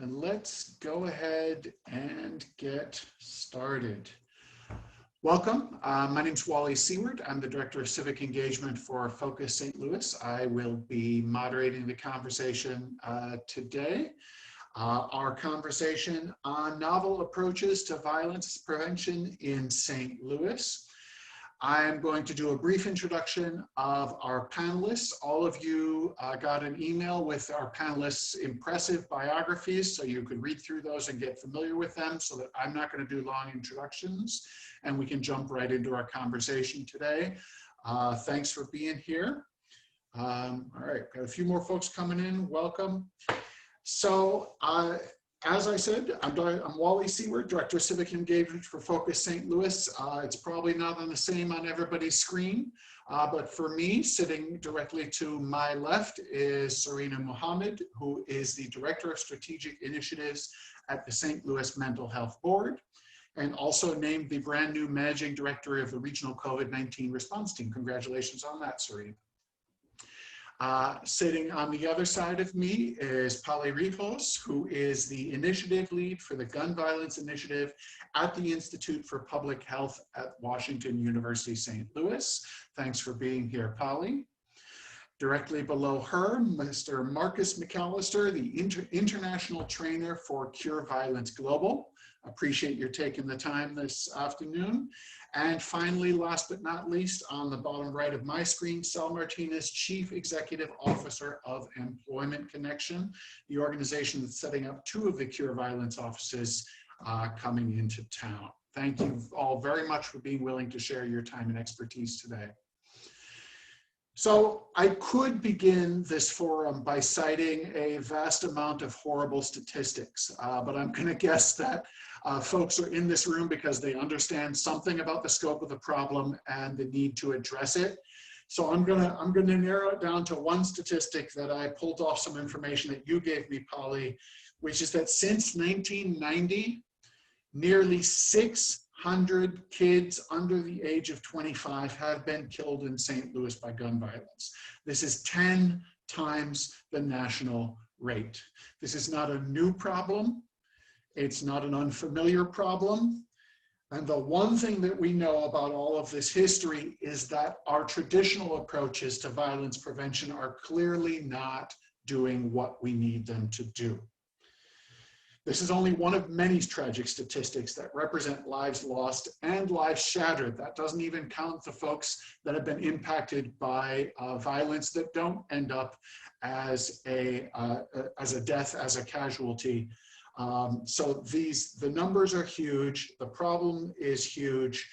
then let's go ahead and get started. Welcome. My name is Wally Seward. I'm the Director of Civic Engagement for Focus St. Louis. I will be moderating the conversation today. Our conversation on novel approaches to violence prevention in St. Louis. I'm going to do a brief introduction of our panelists. All of you got an email with our panelists' impressive biographies, so you could read through those and get familiar with them, so that I'm not going to do long introductions, and we can jump right into our conversation today. Thanks for being here. All right, got a few more folks coming in. Welcome. So, as I said, I'm Wally Seward, Director of Civic Engagement for Focus St. Louis. It's probably not the same on everybody's screen, but for me, sitting directly to my left is Serena Mohammed, who is the Director of Strategic Initiatives at the St. Louis Mental Health Board, and also named the brand new Managing Director of the Regional COVID-19 Response Team. Congratulations on that, Serena. Sitting on the other side of me is Pali Rijos, who is the initiative lead for the Gun Violence Initiative at the Institute for Public Health at Washington University, St. Louis. Thanks for being here, Pali. Directly below her, Mr. Marcus McAllister, the international trainer for Cure Violence Global. Appreciate your taking the time this afternoon. And finally, last but not least, on the bottom right of my screen, Sal Martinez, Chief Executive Officer of Employment Connection, the organization that's setting up 2 of the Cure Violence offices coming into town. Thank you all very much for being willing to share your time and expertise today. So I could begin this forum by citing a vast amount of horrible statistics, but I'm going to guess that folks are in this room because they understand something about the scope of the problem and the need to address it. So I'm gonna narrow it down to one statistic that I pulled off some information that you gave me, Polly, which is that since 1990, nearly 600 kids under the age of 25 have been killed in St. Louis by gun violence. This is 10 times the national rate. This is not a new problem. It's not an unfamiliar problem. And the one thing that we know about all of this history is that our traditional approaches to violence prevention are clearly not doing what we need them to do. This is only one of many tragic statistics that represent lives lost and lives shattered. That doesn't even count the folks that have been impacted by violence that don't end up as a death, as a casualty. So the numbers are huge. The problem is huge.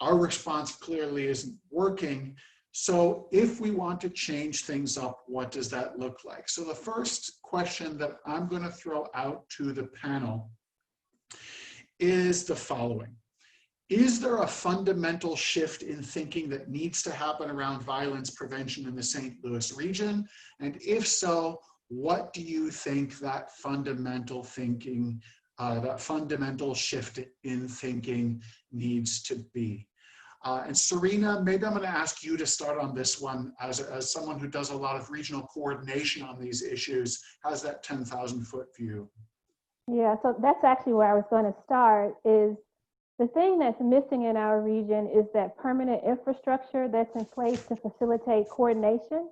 Our response clearly isn't working. So if we want to change things up, what does that look like? So the first question that I'm going to throw out to the panel is the following. Is there a fundamental shift in thinking that needs to happen around violence prevention in the St. Louis region? And if so, what do you think that fundamental thinking, that fundamental shift in thinking needs to be? And Serena, maybe I'm going to ask you to start on this one as someone who does a lot of regional coordination on these issues. How's that 10,000-foot view? Yeah, so that's actually where I was going to start. Is the thing that's missing in our region is that permanent infrastructure that's in place to facilitate coordination.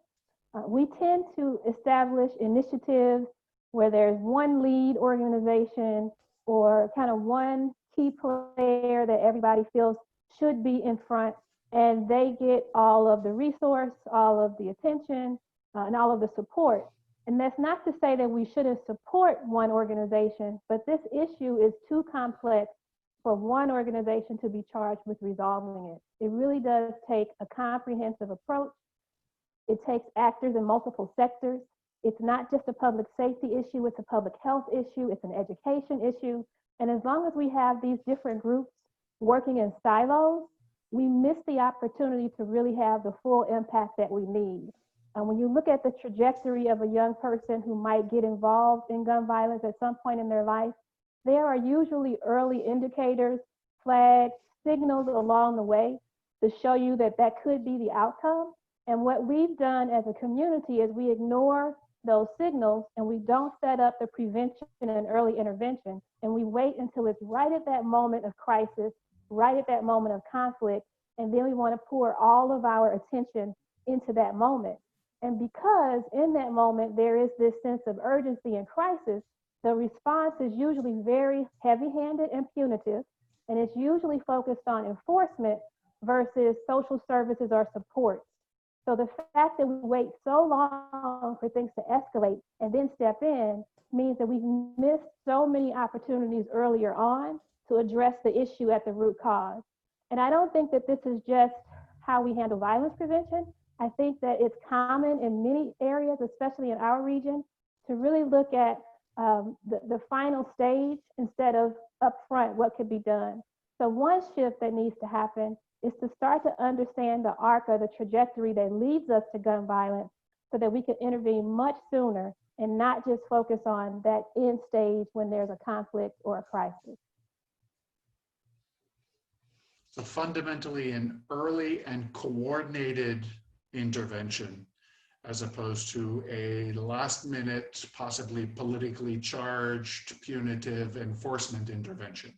We tend to establish initiatives where there's one lead organization or kind of one key player that everybody feels should be in front, and they get all of the resource, all of the attention, and all of the support. And that's not to say that we shouldn't support one organization, but this issue is too complex for one organization to be charged with resolving it. It really does take a comprehensive approach. It takes actors in multiple sectors. It's not just a public safety issue, it's a public health issue, it's an education issue. And as long as we have these different groups working in silos, we miss the opportunity to really have the full impact that we need. And when you look at the trajectory of a young person who might get involved in gun violence at some point in their life, there are usually early indicators, flags, signals along the way to show you that that could be the outcome. And what we've done as a community is we ignore those signals and we don't set up the prevention and early intervention, and we wait until it's right at that moment of crisis, right at that moment of conflict, and then we want to pour all of our attention into that moment. And because in that moment there is this sense of urgency and crisis, the response is usually very heavy-handed and punitive, and it's usually focused on enforcement versus social services or support. So the fact that we wait so long for things to escalate and then step in means that we've missed so many opportunities earlier on to address the issue at the root cause. And I don't think that this is just how we handle violence prevention. I think that it's common in many areas, especially in our region, to really look at the final stage instead of upfront what could be done. So one shift that needs to happen is to start to understand the arc or the trajectory that leads us to gun violence so that we can intervene much sooner and not just focus on that end stage when there's a conflict or a crisis. So fundamentally an early and coordinated intervention as opposed to a last minute, possibly politically charged, punitive enforcement intervention.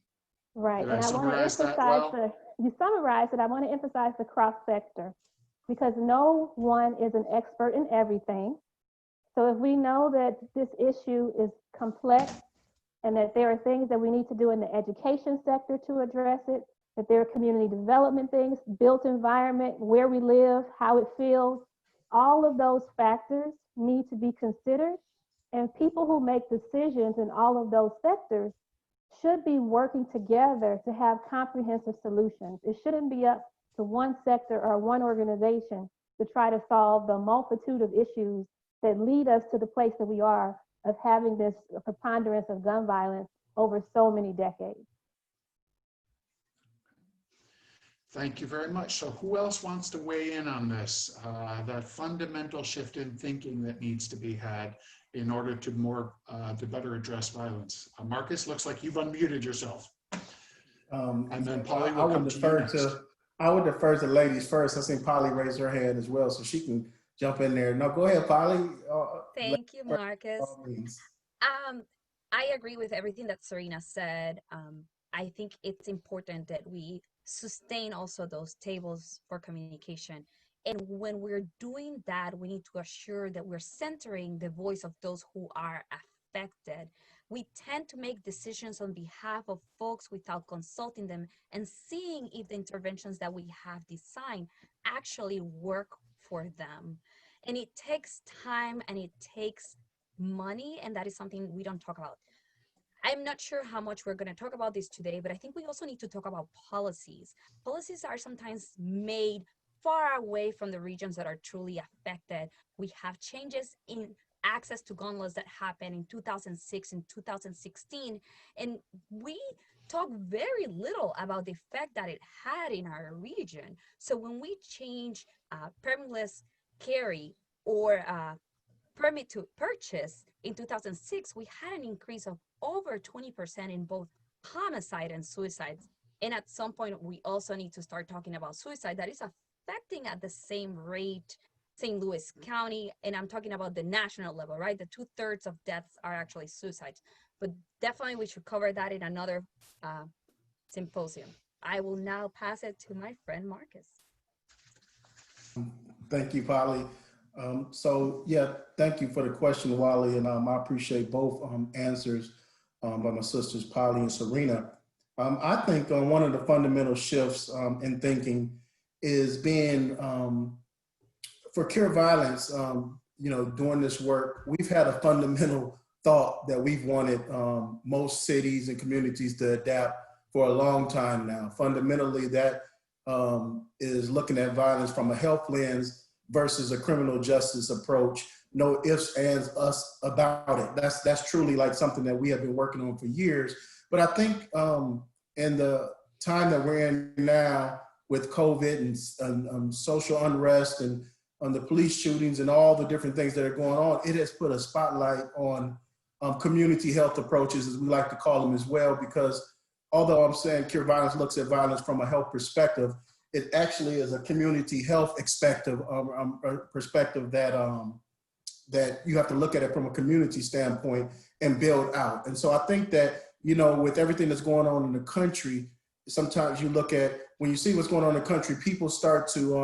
Right, Did and I I want to summarize that emphasize well? you summarized it. I want to emphasize the cross sector because no one is an expert in everything. So if we know that this issue is complex and that there are things that we need to do in the education sector to address it, that there are community development things, built environment, where we live, how it feels, all of those factors need to be considered. And people who make decisions in all of those sectors should be working together to have comprehensive solutions. It shouldn't be up to one sector or one organization to try to solve the multitude of issues that lead us to the place that we are of having this preponderance of gun violence over so many decades. Thank you very much. So who else wants to weigh in on this? That fundamental shift in thinking that needs to be had in order to better address violence. Marcus, looks like you've unmuted yourself. And then Polly will come to you next. I would defer to ladies first. I seen Polly raise her hand as well, so she can jump in there. No, go ahead, Polly. Thank you, Marcus. I agree with everything that Serena said. I think it's important that we sustain also those tables for communication. And when we're doing that, we need to assure that we're centering the voice of those who are affected. We tend to make decisions on behalf of folks without consulting them and seeing if the interventions that we have designed actually work for them. And it takes time and it takes money, and that is something we don't talk about. I'm not sure how much we're going to talk about this today, but I think we also need to talk about policies. Policies are sometimes made far away from the regions that are truly affected. We have changes in access to gun laws that happened in 2006 and 2016, and we talk very little about the effect that it had in our region. So when we change permitless carry or permit to purchase in 2006, we had an increase of over 20% in both homicide and suicides. And at some point, we also need to start talking about suicide that is affecting at the same rate St. Louis County, and I'm talking about the national level, right? The 2/3 of deaths are actually suicides. But definitely we should cover that in another symposium. I will now pass it to my friend Marcus. Thank you, Polly. So yeah, thank you for the question, Wally, and I appreciate both answers by my sisters, Polly and Serena. I think one of the fundamental shifts in thinking is being, for cure violence, doing this work, we've had a fundamental thought that we've wanted most cities and communities to adapt for a long time now. Fundamentally, that is looking at violence from a health lens versus a criminal justice approach. No ifs, ands, us about it. That's truly like something that we have been working on for years. But I think in the time that we're in now with COVID and social unrest and on the police shootings and all the different things that are going on, it has put a spotlight on community health approaches, as we like to call them as well, because although I'm saying Cure Violence looks at violence from a health perspective, it actually is a community health perspective that that you have to look at it from a community standpoint and build out. And so I think that, you know, with everything that's going on in the country, sometimes you look at, when you see what's going on in the country, people start to,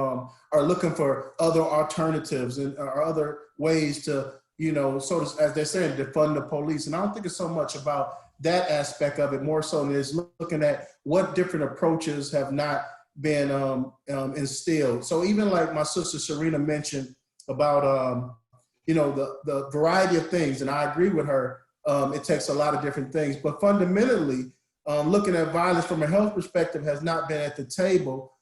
are looking for other alternatives and or other ways to, you know, sort of, as they're saying, defund the police. And I don't think it's so much about that aspect of it, more so than it's looking at what different approaches have not been instilled. So even like my sister Serena mentioned about, you know, the variety of things, and I agree with her, it takes a lot of different things, but fundamentally, looking at violence from a health perspective has not been at the table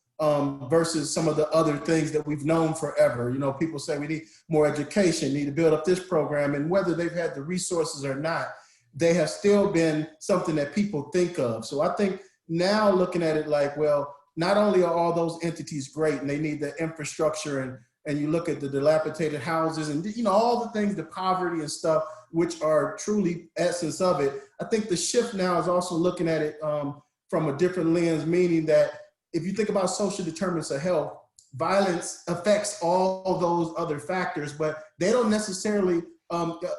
versus some of the other things that we've known forever. You know, people say we need more education, need to build up this program, and whether they've had the resources or not, they have still been something that people think of. So I think now looking at it like, well, not only are all those entities great and they need the infrastructure, and you look at the dilapidated houses and, you know, all the things, the poverty and stuff, which are truly essence of it. I think the shift now is also looking at it from a different lens, meaning that if you think about social determinants of health, violence affects all those other factors, but they don't necessarily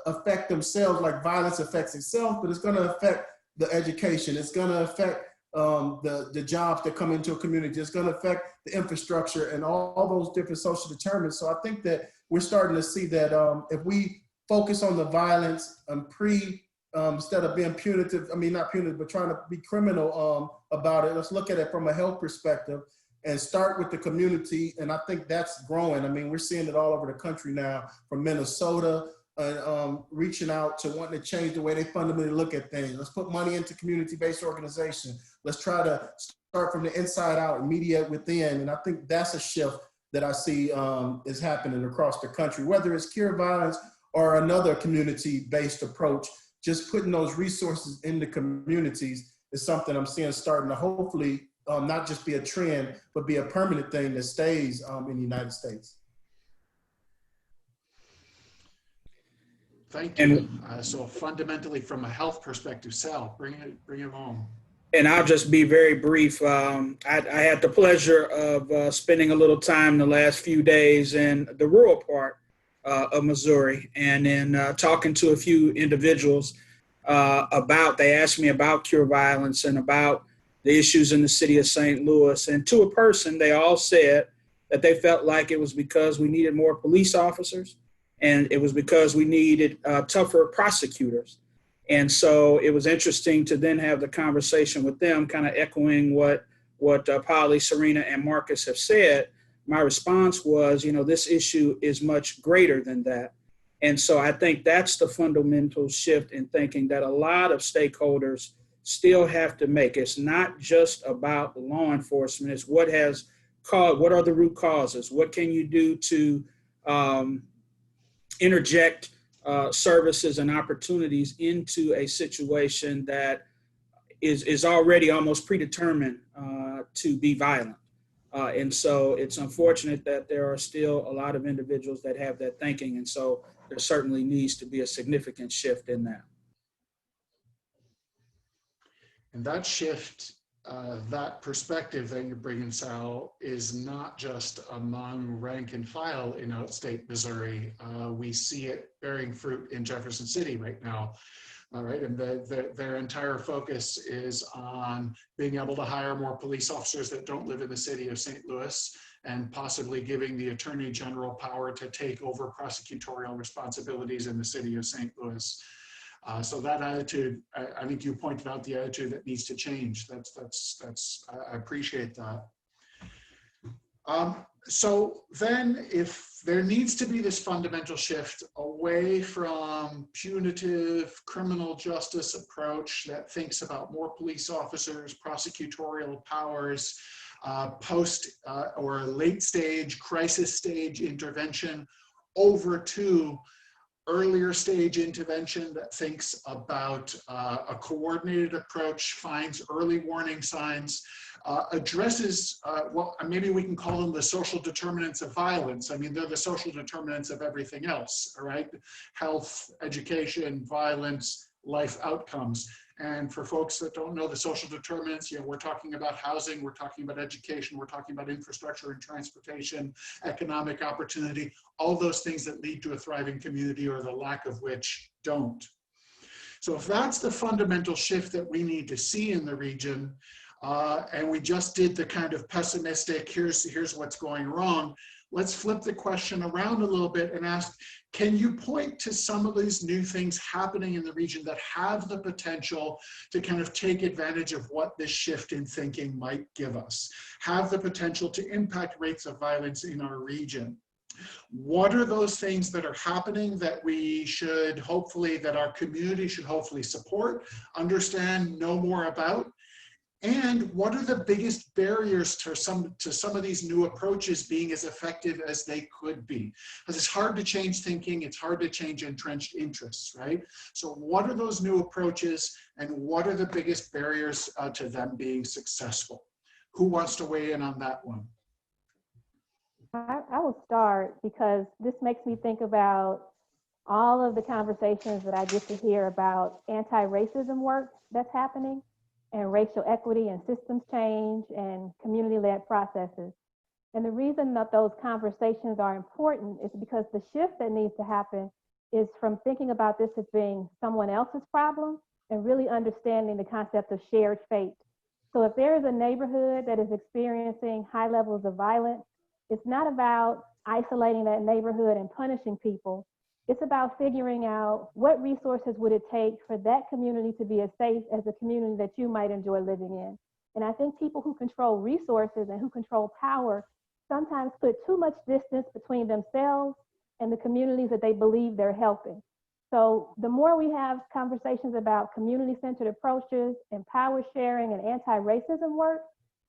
affect themselves like violence affects itself, but it's gonna affect the education. It's gonna affect the jobs that come into a community. It's gonna affect the infrastructure and all those different social determinants. So I think that we're starting to see that if we focus on the violence and instead of being punitive, I mean, not punitive, but trying to be criminal about it, let's look at it from a health perspective and start with the community. And I think that's growing. I mean, we're seeing it all over the country now, from Minnesota, reaching out to wanting to change the way they fundamentally look at things. Let's put money into community-based organization. Let's try to start from the inside out and mediate within. And I think that's a shift that I see is happening across the country, whether it's cure violence or another community-based approach. Just putting those resources in the communities is something I'm seeing starting to hopefully not just be a trend, but be a permanent thing that stays in the United States. Thank you. So fundamentally, from a health perspective, Sal, bring it home. And I'll just be very brief. I had the pleasure of spending a little time the last few days in the rural part of Missouri, and then talking to a few individuals they asked me about cure violence and about the issues in the city of St. Louis. And to a person, they all said that they felt like it was because we needed more police officers, and it was because we needed tougher prosecutors. And so it was interesting to then have the conversation with them, kind of echoing what Polly, Serena, and Marcus have said. My response was, you know, this issue is much greater than that. And so I think that's the fundamental shift in thinking that a lot of stakeholders still have to make. It's not just about law enforcement. It's what are the root causes? What can you do to interject services and opportunities into a situation that is already almost predetermined to be violent. And so it's unfortunate that there are still a lot of individuals that have that thinking. And so there certainly needs to be a significant shift in that. And that shift, that perspective that you're bringing, Sal, is not just among rank and file in outstate Missouri. We see it bearing fruit in Jefferson City right now. All right, and their entire focus is on being able to hire more police officers that don't live in the city of St. Louis, and possibly giving the Attorney General power to take over prosecutorial responsibilities in the city of St. Louis. So that attitude, I think you pointed out the attitude that needs to change. I appreciate that. So then, if there needs to be this fundamental shift away from punitive criminal justice approach that thinks about more police officers, prosecutorial powers, post or late stage, crisis stage intervention, over to earlier stage intervention that thinks about a coordinated approach, finds early warning signs, addresses, well, maybe we can call them the social determinants of violence. I mean, they're the social determinants of everything else, all right? Health, education, violence, life outcomes. And for folks that don't know the social determinants, you know, we're talking about housing, we're talking about education, we're talking about infrastructure and transportation, economic opportunity, all those things that lead to a thriving community or the lack of which don't. So if that's the fundamental shift that we need to see in the region, and we just did the kind of pessimistic, here's what's going wrong, let's flip the question around a little bit and ask, can you point to some of these new things happening in the region that have the potential to kind of take advantage of what this shift in thinking might give us, have the potential to impact rates of violence in our region? What are those things that are happening that we should hopefully, that our community should hopefully support, understand, know more about? And what are the biggest barriers to some of these new approaches being as effective as they could be? Because it's hard to change thinking, it's hard to change entrenched interests, right? So what are those new approaches and what are the biggest barriers to them being successful? Who wants to weigh in on that one? I will start because this makes me think about all of the conversations that I get to hear about anti-racism work that's happening, and racial equity and systems change and community-led processes. And the reason that those conversations are important is because the shift that needs to happen is from thinking about this as being someone else's problem and really understanding the concept of shared fate. So if there is a neighborhood that is experiencing high levels of violence, it's not about isolating that neighborhood and punishing people. It's about figuring out what resources would it take for that community to be as safe as the community that you might enjoy living in. And I think people who control resources and who control power sometimes put too much distance between themselves and the communities that they believe they're helping. So the more we have conversations about community-centered approaches and power sharing and anti-racism work,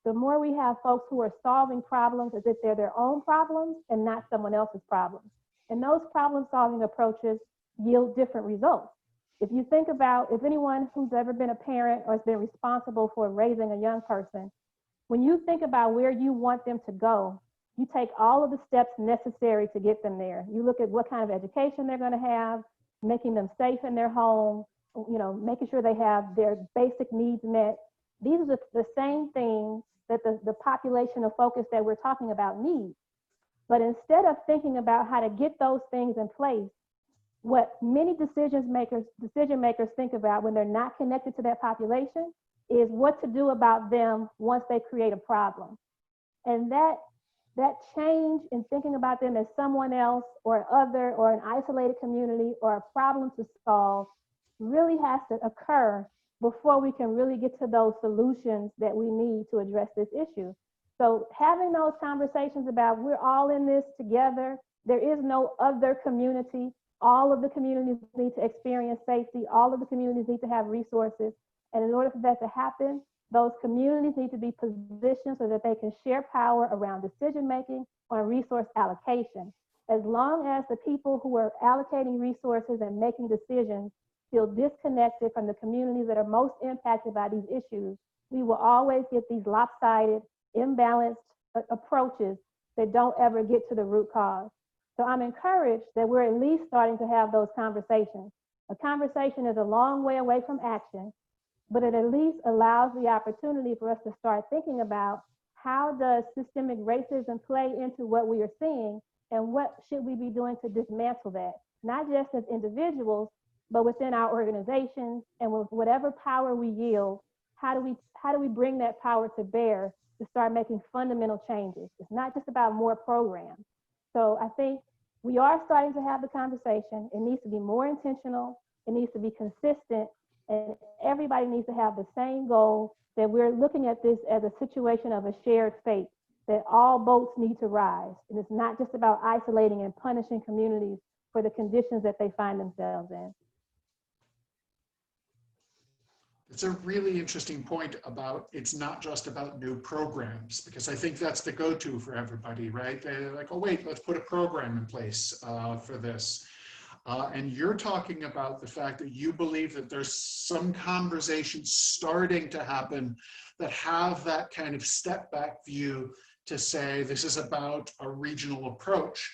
the more we have folks who are solving problems as if they're their own problems and not someone else's problems. And those problem-solving approaches yield different results. If you think about, if anyone who's ever been a parent or has been responsible for raising a young person, when you think about where you want them to go, you take all of the steps necessary to get them there. You look at what kind of education they're going to have, making them safe in their home, you know, making sure they have their basic needs met. These are the same things that the population of focus that we're talking about needs. But instead of thinking about how to get those things in place, what many decision makers think about when they're not connected to that population is what to do about them once they create a problem. And that change in thinking about them as someone else or other or an isolated community or a problem to solve really has to occur before we can really get to those solutions that we need to address this issue. So having those conversations about we're all in this together, there is no other community, all of the communities need to experience safety, all of the communities need to have resources. And in order for that to happen, those communities need to be positioned so that they can share power around decision-making on resource allocation. As long as the people who are allocating resources and making decisions feel disconnected from the communities that are most impacted by these issues, we will always get these lopsided, imbalanced approaches that don't ever get to the root cause. So I'm encouraged that we're at least starting to have those conversations. A conversation is a long way away from action, but it at least allows the opportunity for us to start thinking about how does systemic racism play into what we are seeing and what should we be doing to dismantle that, not just as individuals, but within our organizations and with whatever power we yield, how do we bring that power to bear to start making fundamental changes? It's not just about more programs. So I think we are starting to have the conversation. It needs to be more intentional. It needs to be consistent. And everybody needs to have the same goal, that we're looking at this as a situation of a shared fate, that all boats need to rise. And it's not just about isolating and punishing communities for the conditions that they find themselves in. It's a really interesting point about it's not just about new programs, because I think that's the go-to for everybody, right? They're like, oh, wait, let's put a program in place for this. And you're talking about the fact that you believe that there's some conversations starting to happen that have that kind of step back view to say this is about a regional approach.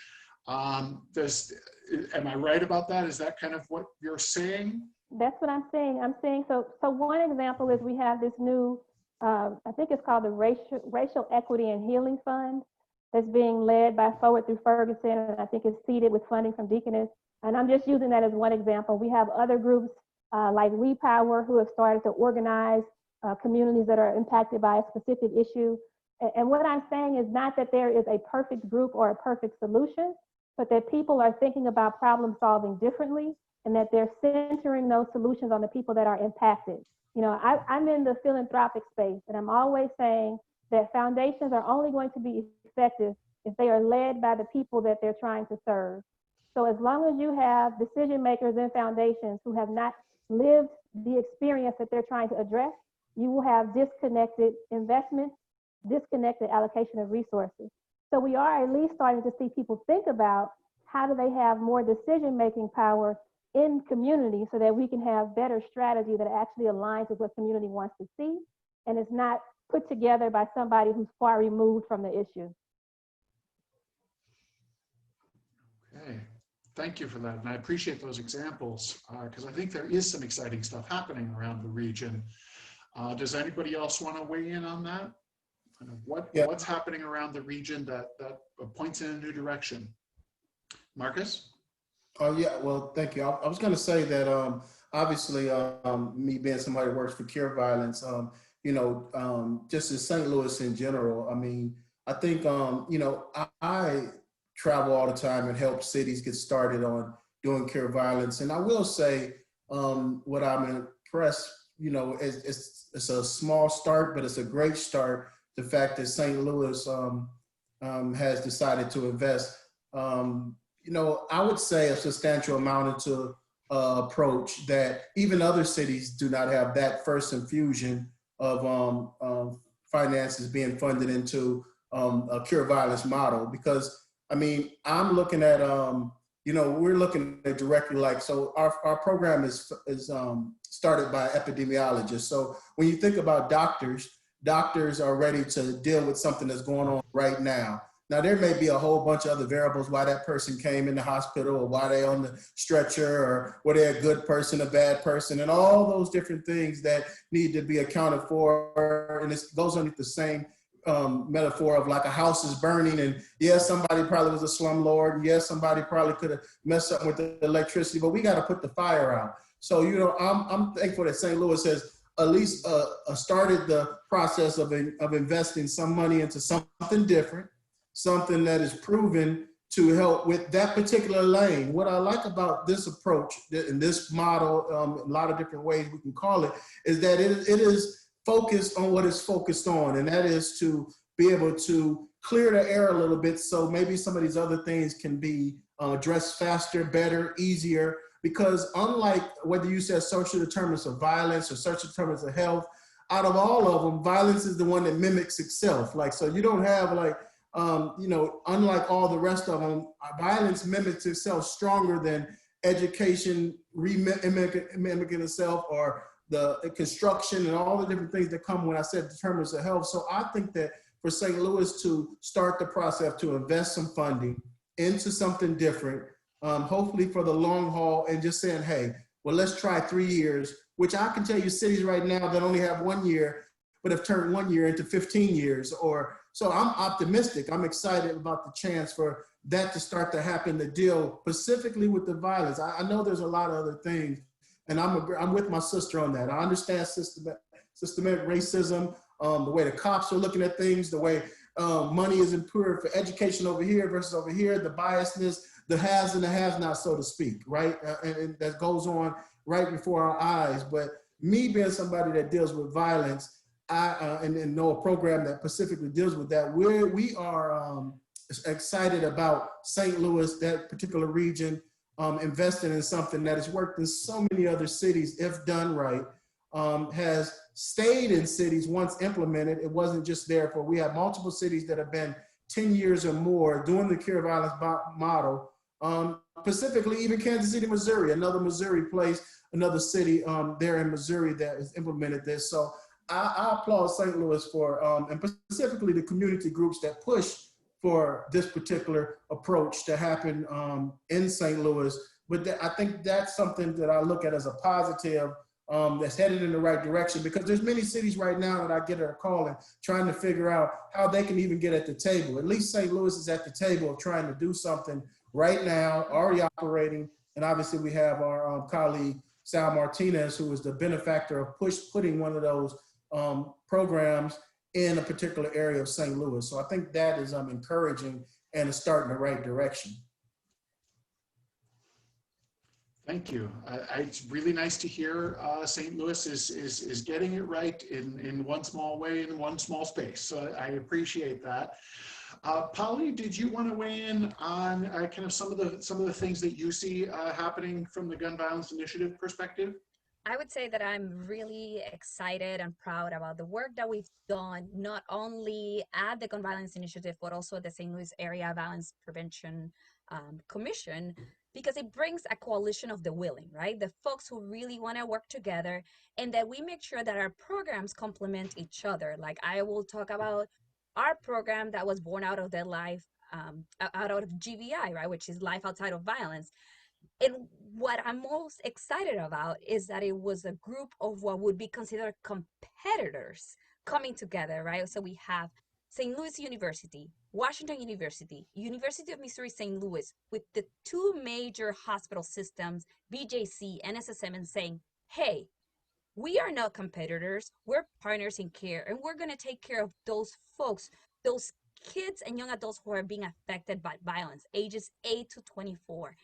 Am I right about that? Is that kind of what you're saying? That's what I'm saying. I'm saying, so one example is we have this new, I think it's called the Racial Equity and Healing Fund that's being led by Forward Through Ferguson, and I think it's seeded with funding from Deaconess. And I'm just using that as one example. We have other groups like We Power who have started to organize communities that are impacted by a specific issue. And what I'm saying is not that there is a perfect group or a perfect solution, but that people are thinking about problem solving differently, and that they're centering those solutions on the people that are impacted. You know, I'm in the philanthropic space, and I'm always saying that foundations are only going to be effective if they are led by the people that they're trying to serve. So as long as you have decision makers in foundations who have not lived the experience that they're trying to address, you will have disconnected investments, disconnected allocation of resources. So we are at least starting to see people think about how do they have more decision-making power in community so that we can have better strategy that actually aligns with what community wants to see, and it's not put together by somebody who's far removed from the issue. Okay, thank you for that. And I appreciate those examples because I think there is some exciting stuff happening around the region. Does anybody else want to weigh in on that? What's happening around the region that points in a new direction? Marcus? Oh yeah, well, thank you. I was going to say that obviously me being somebody who works for Cure Violence, you know, just in St. Louis in general, I mean, I think, you know, I travel all the time and help cities get started on doing Cure Violence. And I will say what I'm impressed, you know, it's a small start, but it's a great start. The fact that St. Louis has decided to invest, you know, I would say a substantial amount into approach that even other cities do not have that first infusion of finances being funded into a Cure Violence model. Because, I mean, I'm looking at, you know, we're looking at directly like, so our program is started by epidemiologists. So when you think about doctors are ready to deal with something that's going on right now. Now, there may be a whole bunch of other variables why that person came in the hospital, or why they're on the stretcher, or were they a good person, a bad person, and all those different things that need to be accounted for. And it goes underneath the same metaphor of like a house is burning, and yes, somebody probably was a slumlord, and yes, somebody probably could have messed up with the electricity, but we got to put the fire out. So, you know, I'm thankful that St. Louis has at least started the process of investing some money into something different, something that is proven to help with that particular lane. What I like about this approach and this model, a lot of different ways we can call it, is that it is focused on what it's focused on, and that is to be able to clear the air a little bit so maybe some of these other things can be addressed faster, better, easier. Because unlike whether you say social determinants of violence or social determinants of health, out of all of them, violence is the one that mimics itself. Like, so you don't have like, you know, unlike all the rest of them, violence mimics itself stronger than education mimicking itself, or the construction and all the different things that come when I said determinants of health. So I think that for St. Louis to start the process to invest some funding into something different, hopefully for the long haul, and just saying, hey, well, let's try 3 years, which I can tell you cities right now that only have 1 year, but have turned 1 year into 15 years. Or so I'm optimistic. I'm excited about the chance for that to start to happen, to deal specifically with the violence. I know there's a lot of other things, and I'm with my sister on that. I understand systematic racism, the way the cops are looking at things, the way money is improved for education over here versus over here, the biasness, the haves and the have-not, so to speak, right? And that goes on right before our eyes. But me being somebody that deals with violence, and know a program that specifically deals with that, we are excited about St. Louis, that particular region, investing in something that has worked in so many other cities, if done right, has stayed in cities once implemented. It wasn't just there for, we have multiple cities that have been 10 years or more doing the Cure Violence model. Specifically, even Kansas City, Missouri, another Missouri place, another city there in Missouri that has implemented this. So I applaud St. Louis for, and specifically the community groups that push for this particular approach to happen in St. Louis. but I think that's something that I look at as a positive, that's headed in the right direction, because there's many cities right now that I get a call and trying to figure out how they can even get at the table. At least St. Louis is at the table of trying to do something right now, already operating. And obviously we have our colleague, Sal Martinez, who is the benefactor of putting one of those programs in a particular area of St. Louis. So I think that is encouraging and is starting the right direction. Thank you. It's really nice to hear St. Louis is getting it right in one small way, in one small space. So I appreciate that. Polly, did you want to weigh in on kind of some of the things that you see happening from the Gun Violence Initiative perspective? I would say that I'm really excited and proud about the work that we've done, not only at the Gun Violence Initiative, but also at the St. Louis Area Violence Prevention Commission, because it brings a coalition of the willing, right? The folks who really want to work together, and that we make sure that our programs complement each other. Like I will talk about our program that was born out of out of GVI, right? Which is Life Outside of Violence. And what I'm most excited about is that it was a group of what would be considered competitors coming together, right? So we have St. Louis University, Washington University, University of Missouri St. Louis, with the two major hospital systems, BJC and SSM, saying, hey, we are not competitors, we're partners in care, and we're gonna take care of those folks, those kids and young adults who are being affected by violence, ages 8 to 24.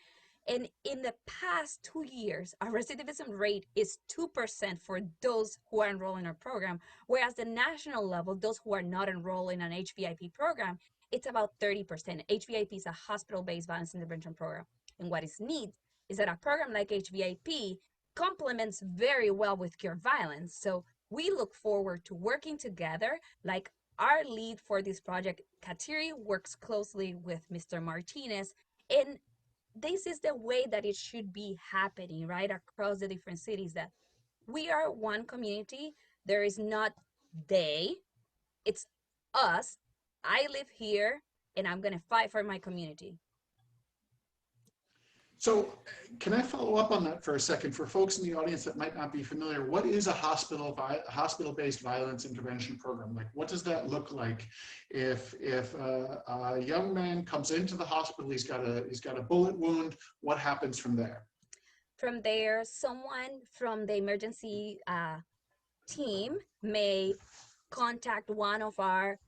And in the past 2 years, our recidivism rate is 2% for those who are enrolled in our program, whereas the national level, those who are not enrolled in an HVIP program, it's about 30%. HVIP is a hospital-based violence intervention program. And what is neat is that a program like HVIP complements very well with cure violence. So we look forward to working together. Like our lead for this project, Kateri, works closely with Mr. Martinez, and this is the way that it should be happening, right, across the different cities, that we are one community. There is not they, it's us. I live here and I'm gonna fight for my community. So can I follow up on that for a second? For folks in the audience that might not be familiar, what is a hospital-based violence intervention program? Like, what does that look like? If a young man comes into the hospital, he's got a bullet wound, what happens from there? From there, someone from the emergency team may contact one of our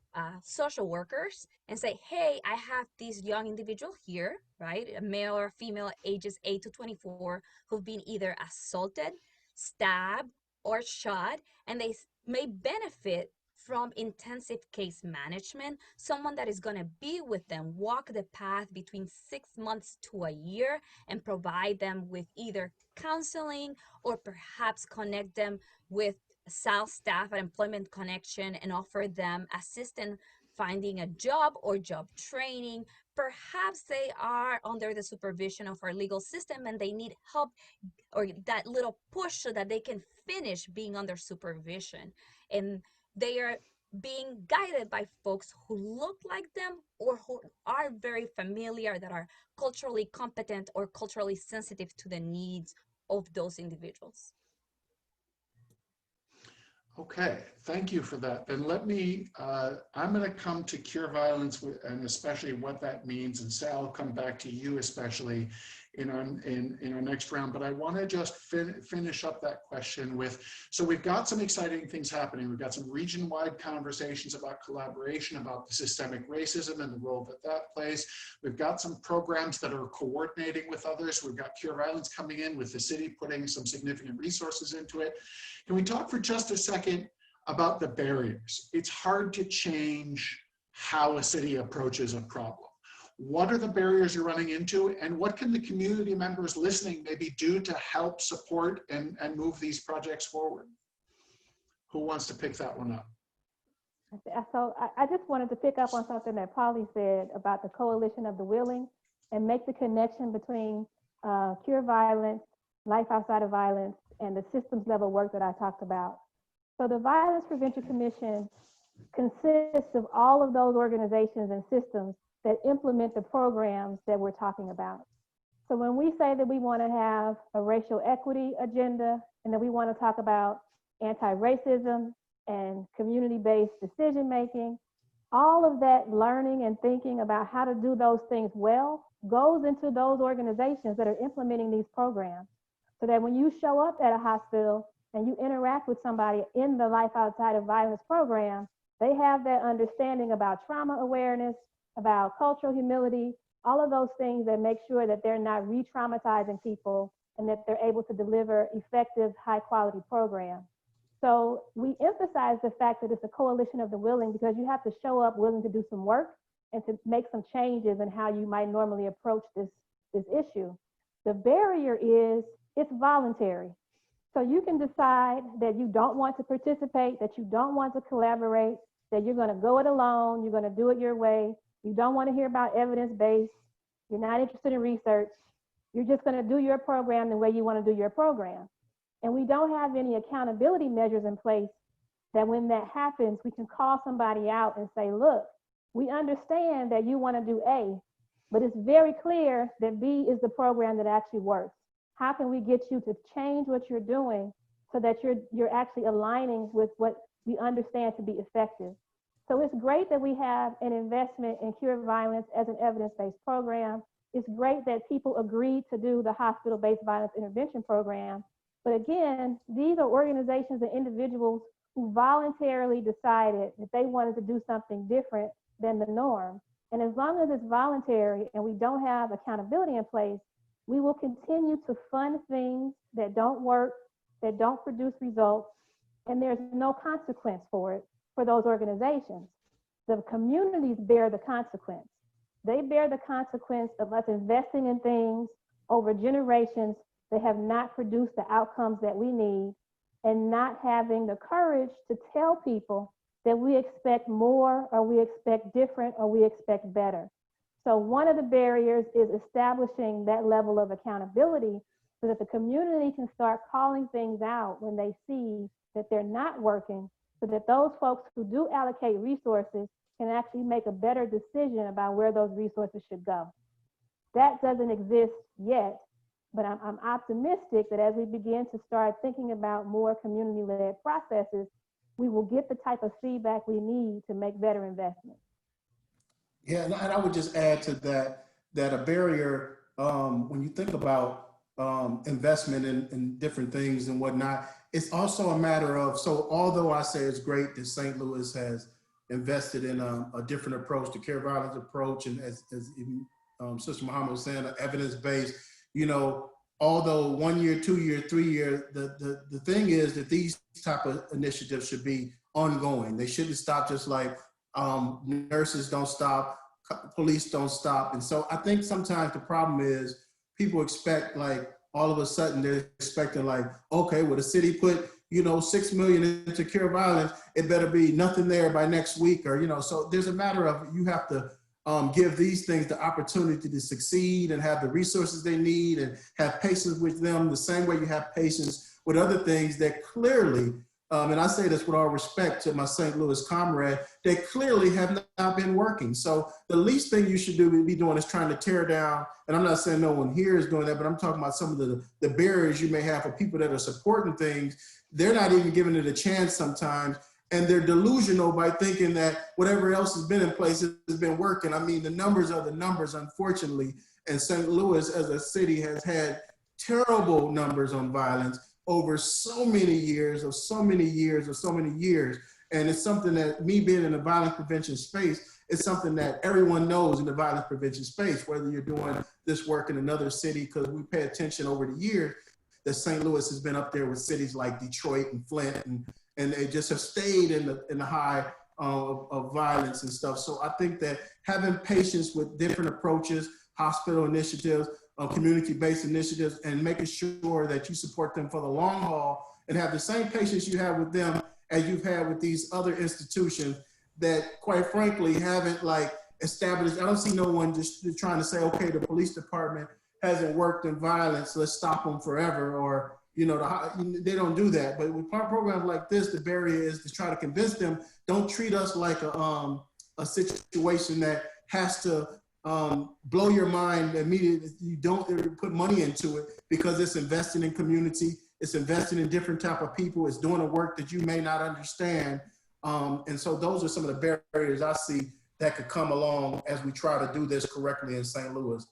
social workers and say, hey, I have this young individual here, right? A male or female ages 8 to 24 who've been either assaulted, stabbed, or shot, and they may benefit from intensive case management, someone that is going to be with them, walk the path between 6 months to a year, and provide them with either counseling or perhaps connect them with sales staff at Employment Connection and offer them assistance finding a job or job training. Perhaps they are under the supervision of our legal system and they need help or that little push so that they can finish being under supervision. And they are being guided by folks who look like them or who are very familiar, that are culturally competent or culturally sensitive to the needs of those individuals. Okay, thank you for that. Then let me, I'm going to come to cure violence and especially what that means. And Sal, I'll come back to you, especially in our next round. But I want to just finish up that question with, so we've got some exciting things happening. We've got some region-wide conversations about collaboration, about the systemic racism and the role that that plays. We've got some programs that are coordinating with others. We've got cure violence coming in with the city putting some significant resources into it. Can we talk for just a second about the barriers? It's hard to change how a city approaches a problem. What are the barriers you're running into, and what can the community members listening maybe do to help support and move these projects forward? Who wants to pick that one up? So I just wanted to pick up on something that Polly said about the coalition of the willing and make the connection between cure violence, life outside of violence, and the systems level work that I talked about. So the Violence Prevention Commission consists of all of those organizations and systems that implement the programs that we're talking about. So when we say that we want to have a racial equity agenda and that we want to talk about anti-racism and community-based decision-making, all of that learning and thinking about how to do those things well goes into those organizations that are implementing these programs. So that when you show up at a hospital and you interact with somebody in the Life Outside of Violence program, they have that understanding about trauma awareness, about cultural humility, all of those things that make sure that they're not re-traumatizing people and that they're able to deliver effective, high-quality programs. So we emphasize the fact that it's a coalition of the willing because you have to show up willing to do some work and to make some changes in how you might normally approach this issue. The barrier is it's voluntary. So you can decide that you don't want to participate, that you don't want to collaborate, that you're going to go it alone, you're going to do it your way. You don't want to hear about evidence-based. You're not interested in research. You're just going to do your program the way you want to do your program. And we don't have any accountability measures in place that when that happens, we can call somebody out and say, look, we understand that you want to do A, but it's very clear that B is the program that actually works. How can we get you to change what you're doing so that you're actually aligning with what we understand to be effective? So it's great that we have an investment in Cure Violence as an evidence-based program. It's great that people agreed to do the hospital-based violence intervention program. But again, these are organizations and individuals who voluntarily decided that they wanted to do something different than the norm. And as long as it's voluntary and we don't have accountability in place, we will continue to fund things that don't work, that don't produce results, and there's no consequence for it for those organizations. The communities bear the consequence. They bear the consequence of us investing in things over generations that have not produced the outcomes that we need and not having the courage to tell people that we expect more or we expect different or we expect better. So one of the barriers is establishing that level of accountability so that the community can start calling things out when they see that they're not working, so that those folks who do allocate resources can actually make a better decision about where those resources should go. That doesn't exist yet, but I'm optimistic that as we begin to start thinking about more community-led processes, we will get the type of feedback we need to make better investments. Yeah, and I would just add to that, that a barrier, when you think about investment in different things and whatnot, it's also a matter of, so although I say it's great that St. Louis has invested in a different approach, the care violence approach, and as Sister Muhammad was saying, evidence-based, you know, although 1 year, 2 year, 3 year, the thing is that these type of initiatives should be ongoing. They shouldn't stop just like nurses don't stop, police don't stop. And so I think sometimes the problem is people expect like all of a sudden they're expecting like, okay, well the city put, you know, 6 million into cure violence, it better be nothing there by next week, or, you know, so there's a matter of you have to give these things the opportunity to succeed and have the resources they need and have patience with them the same way you have patience with other things that clearly, and I say this with all respect to my St. Louis comrade, they clearly have not been working. So the least thing you should be doing is trying to tear down, and I'm not saying no one here is doing that, but I'm talking about some of the barriers you may have for people that are supporting things. They're not even giving it a chance sometimes, and they're delusional by thinking that whatever else has been in place has been working. I mean, the numbers are the numbers, unfortunately, and St. Louis as a city has had terrible numbers on violence over so many years, and it's something that, me being in the violence prevention space, it's something that everyone knows in the violence prevention space, whether you're doing this work in another city, because we pay attention over the years that St. Louis has been up there with cities like Detroit and Flint, and they just have stayed in the high of violence and stuff. So I think that having patience with different approaches, hospital initiatives, community-based initiatives, and making sure that you support them for the long haul and have the same patience you have with them as you've had with these other institutions that, quite frankly, haven't like established. I don't see no one just trying to say, okay, the police department hasn't worked in violence, let's stop them forever, or, you know, they don't do that. But with programs like this, the barrier is to try to convince them, don't treat us like a situation that has to blow your mind immediately. You don't put money into it because it's investing in community. It's investing in different type of people. It's doing a work that you may not understand. And so those are some of the barriers I see that could come along as we try to do this correctly in St. Louis.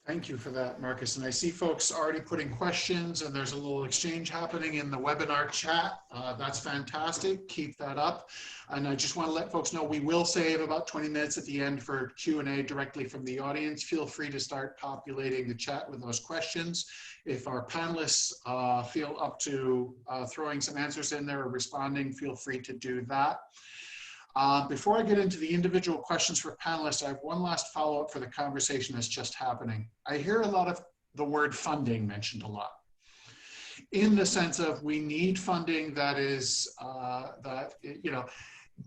Thank you for that, Marcus. And I see folks already putting questions, and there's a little exchange happening in the webinar chat. That's fantastic. Keep that up. And I just want to let folks know we will save about 20 minutes at the end for Q&A directly from the audience. Feel free to start populating the chat with those questions. If our panelists feel up to throwing some answers in there or responding, feel free to do that. Before I get into the individual questions for panelists, I have one last follow-up for the conversation that's just happening. I hear a lot of the word funding mentioned a lot, in the sense of we need funding that is,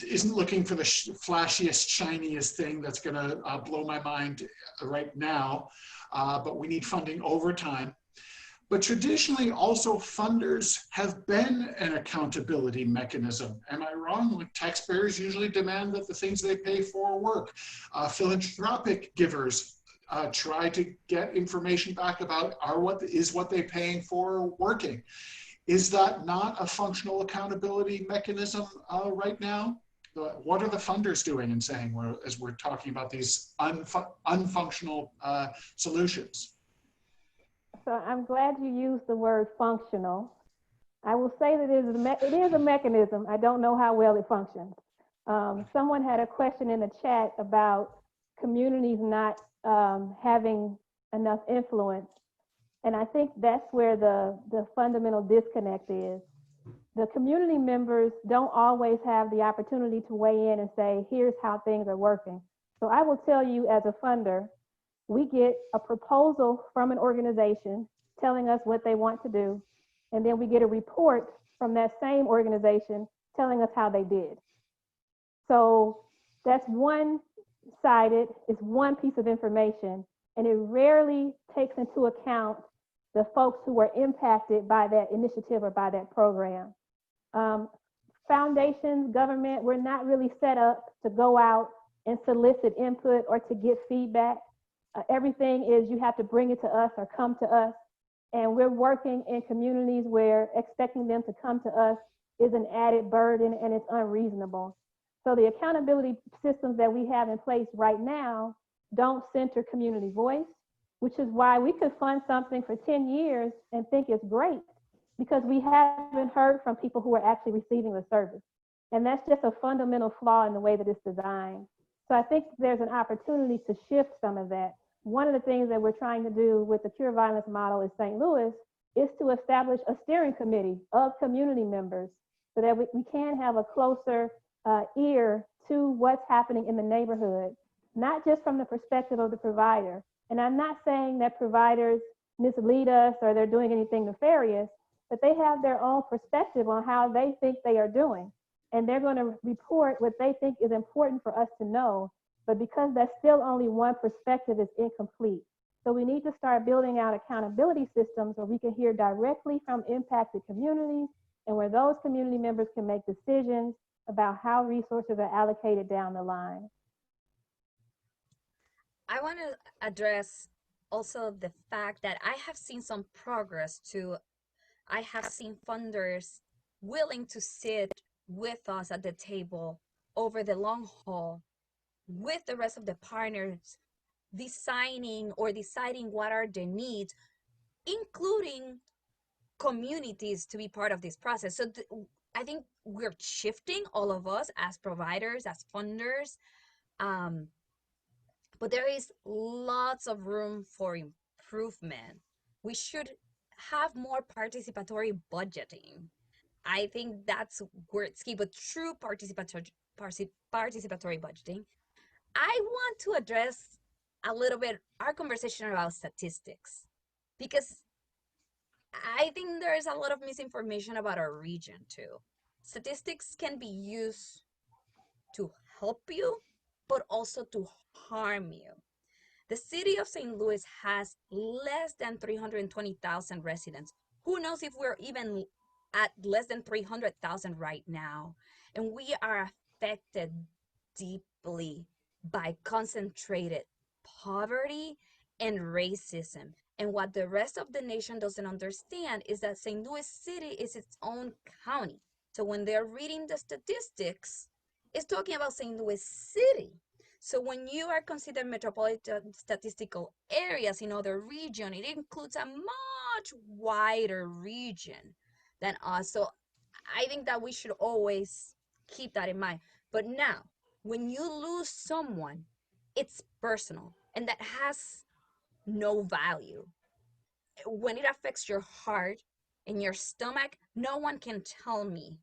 isn't looking for the flashiest, shiniest thing that's gonna blow my mind right now, but we need funding over time. But traditionally, also funders have been an accountability mechanism. Am I wrong? Like, taxpayers usually demand that the things they pay for work. Philanthropic givers try to get information back about what they're paying for working. Is that not a functional accountability mechanism right now? What are the funders doing and saying as we're talking about these unfunctional solutions? So I'm glad you used the word functional. I will say that it is a mechanism. I don't know how well it functions. Someone had a question in the chat about communities not having enough influence. And I think that's where the fundamental disconnect is. The community members don't always have the opportunity to weigh in and say, here's how things are working. So I will tell you, as a funder, we get a proposal from an organization telling us what they want to do, and then we get a report from that same organization telling us how they did. So that's one-sided, it's one piece of information, and it rarely takes into account the folks who were impacted by that initiative or by that program. Foundations, government, we're not really set up to go out and solicit input or to get feedback. Everything is you have to bring it to us or come to us. And we're working in communities where expecting them to come to us is an added burden and it's unreasonable. So the accountability systems that we have in place right now don't center community voice, which is why we could fund something for 10 years and think it's great because we haven't heard from people who are actually receiving the service. And that's just a fundamental flaw in the way that it's designed. So I think there's an opportunity to shift some of that. One of the things that we're trying to do with the Cure Violence model in St. Louis is to establish a steering committee of community members so that we can have a closer ear to what's happening in the neighborhood, not just from the perspective of the provider. And I'm not saying that providers mislead us or they're doing anything nefarious, but they have their own perspective on how they think they are doing. And they're going to report what they think is important for us to know. But because that's still only one perspective, it's incomplete. So we need to start building out accountability systems where we can hear directly from impacted communities and where those community members can make decisions about how resources are allocated down the line. I want to address also the fact that I have seen some progress too. I have seen funders willing to sit with us at the table over the long haul with the rest of the partners, deciding what are the needs, including communities to be part of this process. So I think we're shifting, all of us as providers, as funders, but there is lots of room for improvement. We should have more participatory budgeting. I think that's where it's key, but true participatory budgeting. I want to address a little bit our conversation about statistics, because I think there's a lot of misinformation about our region too. Statistics can be used to help you, but also to harm you. The city of St. Louis has less than 320,000 residents. Who knows if we're even at less than 300,000 right now? And we are affected deeply by concentrated poverty and racism. And what the rest of the nation doesn't understand is that St. Louis City is its own county. So when they're reading the statistics, it's talking about St. Louis City. So when you are considered metropolitan statistical areas in other region, it includes a much wider region than us. So I think that we should always keep that in mind. But now, when you lose someone, it's personal and that has no value. When it affects your heart and your stomach, no one can tell me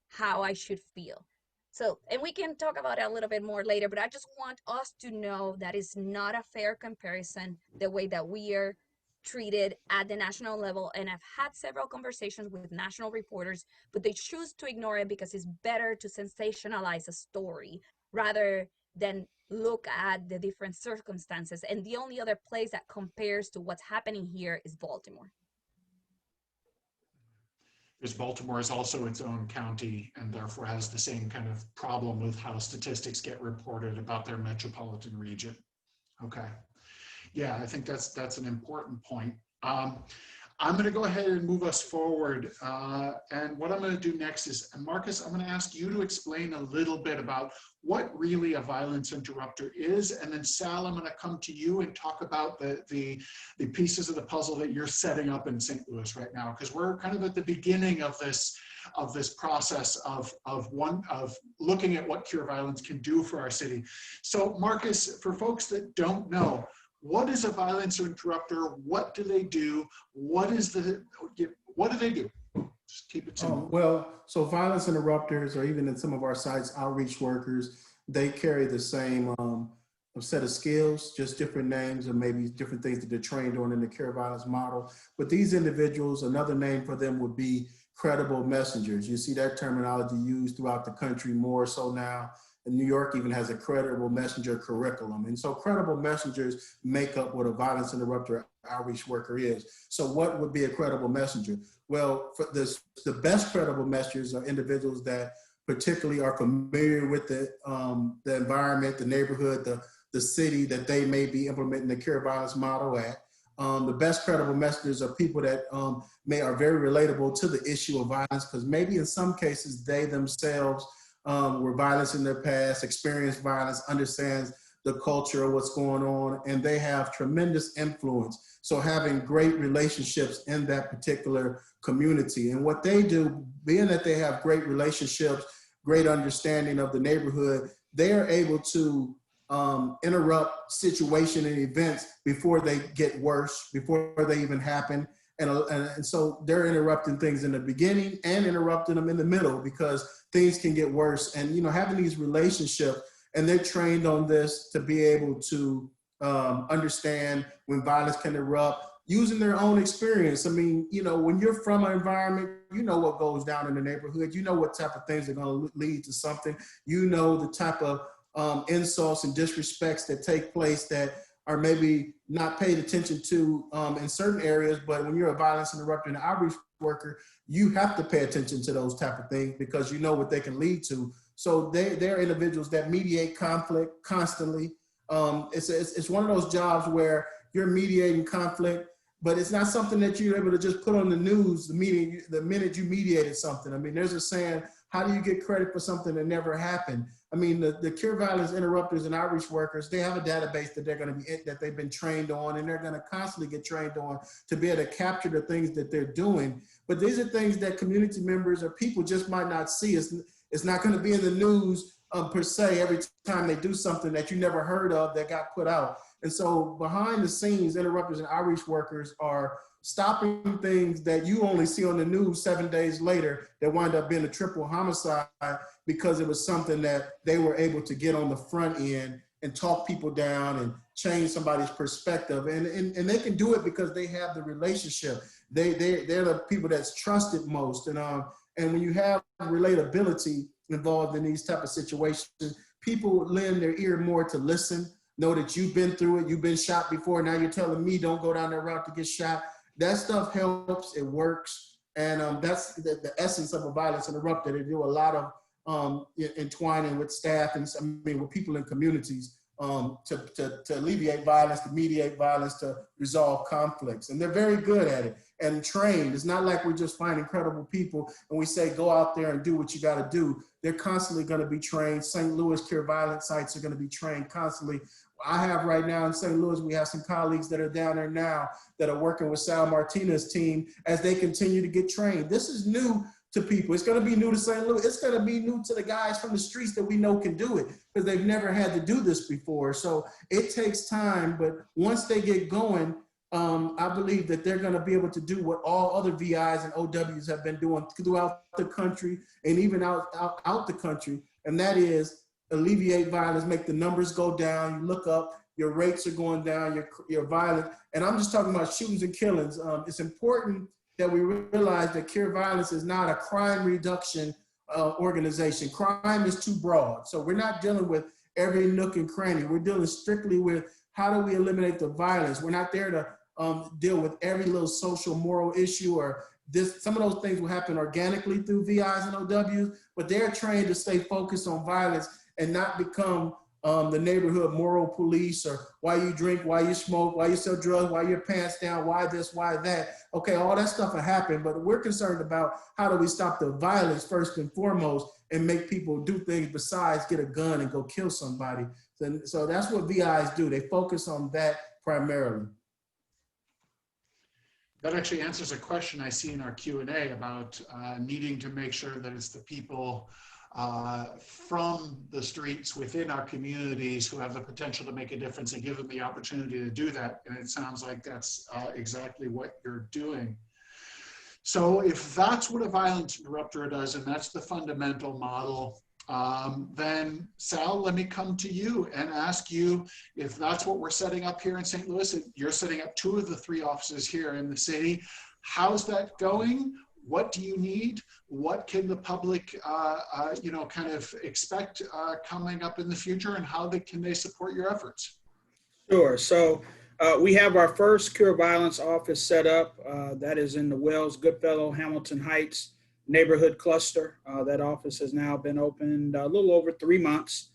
how I should feel. So, and we can talk about it a little bit more later, but I just want us to know that it's not a fair comparison the way that we are treated at the national level. And I've had several conversations with national reporters, but they choose to ignore it because it's better to sensationalize a story rather than look at the different circumstances. And the only other place that compares to what's happening here is Baltimore. Because Baltimore is also its own county and therefore has the same kind of problem with how statistics get reported about their metropolitan region. Okay. Yeah, I think that's an important point. I'm going to go ahead and move us forward. And what I'm going to do next is, Marcus, I'm going to ask you to explain a little bit about what really a violence interrupter is. And then Sal, I'm going to come to you and talk about the pieces of the puzzle that you're setting up in St. Louis right now, because we're kind of at the beginning of this process of looking at what Cure Violence can do for our city. So Marcus, for folks that don't know, what is a violence interrupter? What do they do? What do they do? Just keep it simple. Well, so violence interrupters, or even in some of our sites, outreach workers, they carry the same set of skills, just different names and maybe different things that they're trained on in the care violence model. But these individuals, another name for them would be credible messengers. You see that terminology used throughout the country more so now. And New York even has a credible messenger curriculum. And so credible messengers make up what a violence interrupter outreach worker is. So what would be a credible messenger? Well, for this, the best credible messengers are individuals that particularly are familiar with the environment, the neighborhood, the city that they may be implementing the care violence model at. The best credible messengers are people that are very relatable to the issue of violence, because maybe in some cases they themselves were violence in their past, experienced violence, understands the culture of what's going on, and they have tremendous influence. So having great relationships in that particular community. And what they do, being that they have great relationships, great understanding of the neighborhood, they are able to interrupt situation and events before they get worse, before they even happen. And so they're interrupting things in the beginning and interrupting them in the middle, because things can get worse. And, you know, having these relationships, and they're trained on this to be able to understand when violence can erupt using their own experience. I mean, you know, when you're from an environment, you know what goes down in the neighborhood, you know what type of things are going to lead to something, you know the type of insults and disrespects that take place that are maybe not paid attention to in certain areas. But when you're a violence interrupter and outreach worker, you have to pay attention to those type of things because you know what they can lead to. So they're individuals that mediate conflict constantly. It's one of those jobs where you're mediating conflict, but it's not something that you're able to just put on the news the minute you mediated something. I mean, there's a saying, how do you get credit for something that never happened? I mean, the cure violence interrupters and outreach workers, they have a database that that they've been trained on, and they're going to constantly get trained on to be able to capture the things that they're doing. But these are things that community members or people just might not see. It's not going to be in the news per se every time they do something that you never heard of that got put out. And so behind the scenes, interrupters and outreach workers are stopping things that you only see on the news 7 days later that wind up being a triple homicide because it was something that they were able to get on the front end and talk people down and change somebody's perspective. And they can do it because they have the relationship. They're the people that's trusted most. And when you have relatability involved in these type of situations, people lend their ear more to listen, know that you've been through it, you've been shot before, now you're telling me don't go down that route to get shot. That stuff helps, it works. And that's the essence of a violence interrupter. They do a lot entwining with staff and with people in communities to alleviate violence, to mediate violence, to resolve conflicts. And they're very good at it and trained. It's not like we just find incredible people and we say, go out there and do what you got to do. They're constantly going to be trained. St. Louis Cure Violence sites are going to be trained constantly. I have right now in St. Louis, we have some colleagues that are down there now that are working with Sal Martinez' team as they continue to get trained. This is new to people. It's going to be new to St. Louis. It's going to be new to the guys from the streets that we know can do it because they've never had to do this before. So it takes time, but once they get going, I believe that they're going to be able to do what all other VIs and OWs have been doing throughout the country and even out the country, and that is alleviate violence, make the numbers go down. You look up, your rates are going down, you're violent. And I'm just talking about shootings and killings. It's important that we realize that Cure Violence is not a crime reduction organization. Crime is too broad. So we're not dealing with every nook and cranny. We're dealing strictly with how do we eliminate the violence. We're not there to deal with every little social moral issue or this. Some of those things will happen organically through VIs and OWs, but they're trained to stay focused on violence and not become the neighborhood moral police or why you drink, why you smoke, why you sell drugs, why your pants down, why this, why that. Okay, all that stuff will happen, but we're concerned about how do we stop the violence first and foremost and make people do things besides get a gun and go kill somebody. So that's what VIs do. They focus on that primarily. That actually answers a question I see in our Q&A about needing to make sure that it's the people from the streets within our communities who have the potential to make a difference and give them the opportunity to do that. And it sounds like that's exactly what you're doing. So if that's what a violence interrupter does, and that's the fundamental model, then Sal, let me come to you and ask you if that's what we're setting up here in St. Louis. You're setting up 2 of the 3 offices here in the city. How's that going? What do you need? What can the public, kind of expect coming up in the future, and how can they support your efforts? Sure. So we have our first Cure Violence office set up. That is in the Wells Goodfellow Hamilton Heights neighborhood cluster. That office has now been opened a little over 3 months.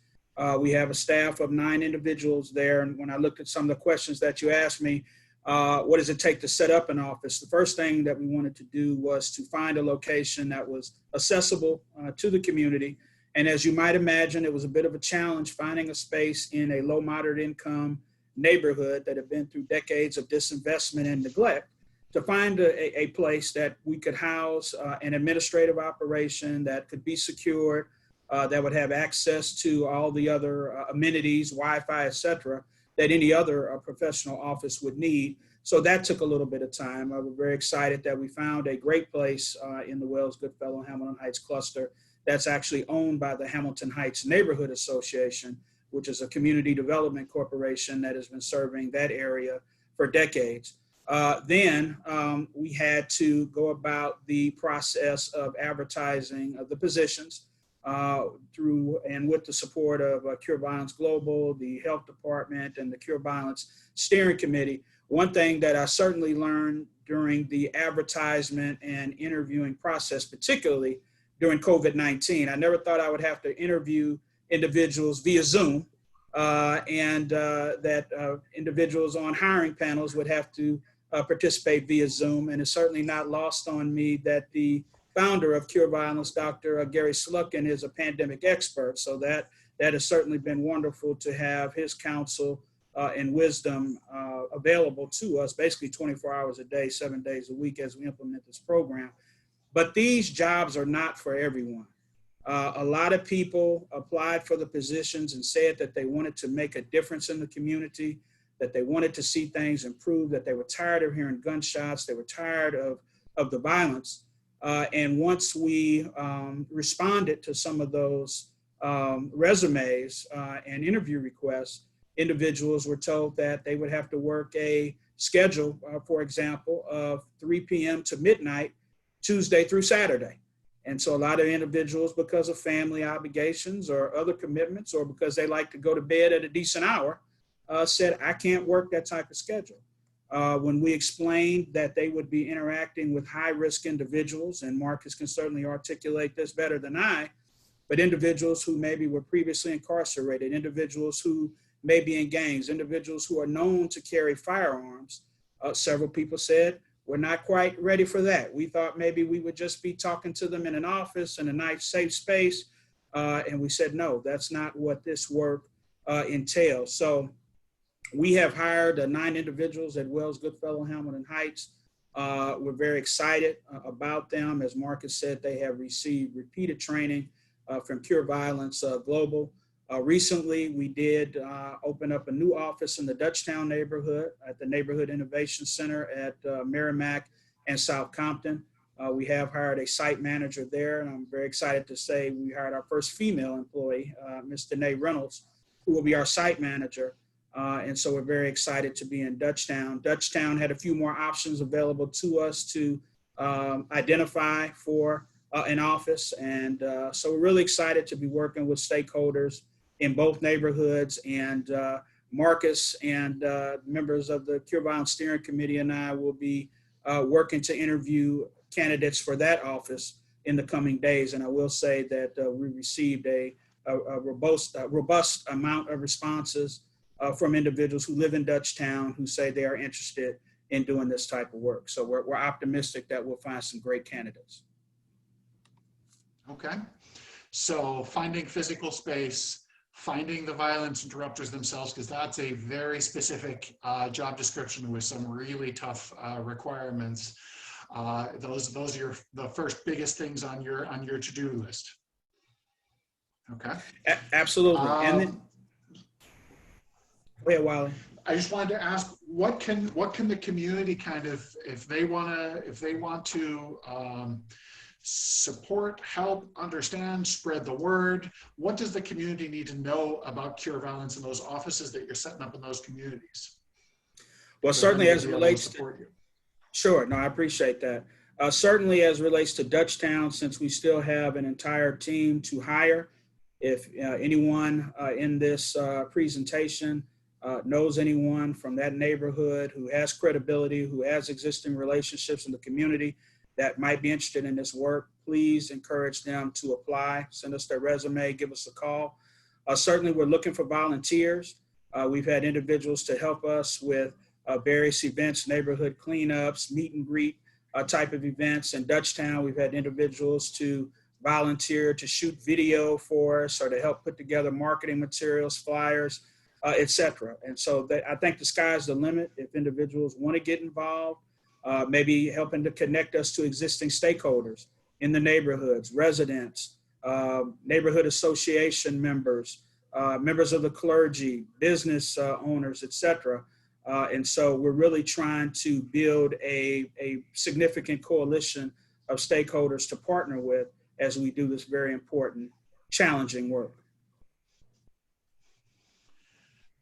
We have a staff of 9 individuals there. And when I looked at some of the questions that you asked me, what does it take to set up an office? The first thing that we wanted to do was to find a location that was accessible to the community. And as you might imagine, it was a bit of a challenge finding a space in a low moderate income neighborhood that had been through decades of disinvestment and neglect, to find a place that we could house an administrative operation that could be secured, that would have access to all the other amenities, Wi-Fi, et cetera, that any other professional office would need. So that took a little bit of time. We're very excited that we found a great place in the Wells Goodfellow Hamilton Heights cluster that's actually owned by the Hamilton Heights Neighborhood Association, which is a community development corporation that has been serving that area for decades. Then we had to go about the process of advertising the positions through and with the support of Cure Violence Global, the Health Department, and the Cure Violence Steering Committee. One thing that I certainly learned during the advertisement and interviewing process, particularly during COVID-19, I never thought I would have to interview individuals via Zoom, and that individuals on hiring panels would have to participate via Zoom. And it's certainly not lost on me that the founder of Cure Violence, Dr. Gary Slutkin, is a pandemic expert. So that has certainly been wonderful to have his counsel and wisdom available to us, basically 24 hours a day, 7 days a week as we implement this program. But these jobs are not for everyone. A lot of people applied for the positions and said that they wanted to make a difference in the community, that they wanted to see things improve, that they were tired of hearing gunshots, they were tired of the violence. And once we responded to some of those resumes and interview requests, individuals were told that they would have to work a schedule, for example, of 3 p.m. to midnight, Tuesday through Saturday. And so a lot of individuals, because of family obligations or other commitments, or because they like to go to bed at a decent hour, said, I can't work that type of schedule. When we explained that they would be interacting with high-risk individuals, and Marcus can certainly articulate this better than I, but individuals who maybe were previously incarcerated, individuals who may be in gangs, individuals who are known to carry firearms. Several people said, we're not quite ready for that. We thought maybe we would just be talking to them in an office in a nice, safe space. And we said, no, that's not what this work entails. So we have hired 9 individuals at Wells, Goodfellow, Hamilton Heights. We're very excited about them. As Marcus said, they have received repeated training from Cure Violence Global. Recently, we did open up a new office in the Dutchtown neighborhood at the Neighborhood Innovation Center at Merrimack and South Compton. We have hired a site manager there, and I'm very excited to say we hired our first female employee, Ms. Danae Reynolds, who will be our site manager. And so we're very excited to be in Dutchtown. Dutchtown had a few more options available to us to identify for an office. And so we're really excited to be working with stakeholders in both neighborhoods. And Marcus and members of the Cure Violence Steering Committee and I will be working to interview candidates for that office in the coming days. And I will say that we received a robust amount of responses from individuals who live in Dutchtown who say they are interested in doing this type of work. So we're optimistic that we'll find some great candidates. Okay, so finding physical space, finding the violence interrupters themselves, because that's a very specific job description with some really tough requirements. Those are the first biggest things on your to-do list. Okay. Absolutely. And then, go ahead, Wally. I just wanted to ask, what can the community kind of, if they want to support, help, understand, spread the word, what does the community need to know about Cure Violence in those offices that you're setting up in those communities? Well, certainly as it relates to, sure, no, I appreciate that. Certainly as it relates to Dutchtown, since we still have an entire team to hire, if anyone in this presentation knows anyone from that neighborhood who has credibility, who has existing relationships in the community that might be interested in this work, please encourage them to apply, send us their resume, give us a call. Certainly we're looking for volunteers. We've had individuals to help us with various events, neighborhood cleanups, meet and greet type of events. In Dutchtown, we've had individuals to volunteer to shoot video for us or to help put together marketing materials, flyers, etc. And so I think the sky's the limit if individuals want to get involved, maybe helping to connect us to existing stakeholders in the neighborhoods, residents, neighborhood association members, members of the clergy, business owners, etc. And so we're really trying to build a significant coalition of stakeholders to partner with as we do this very important, challenging work.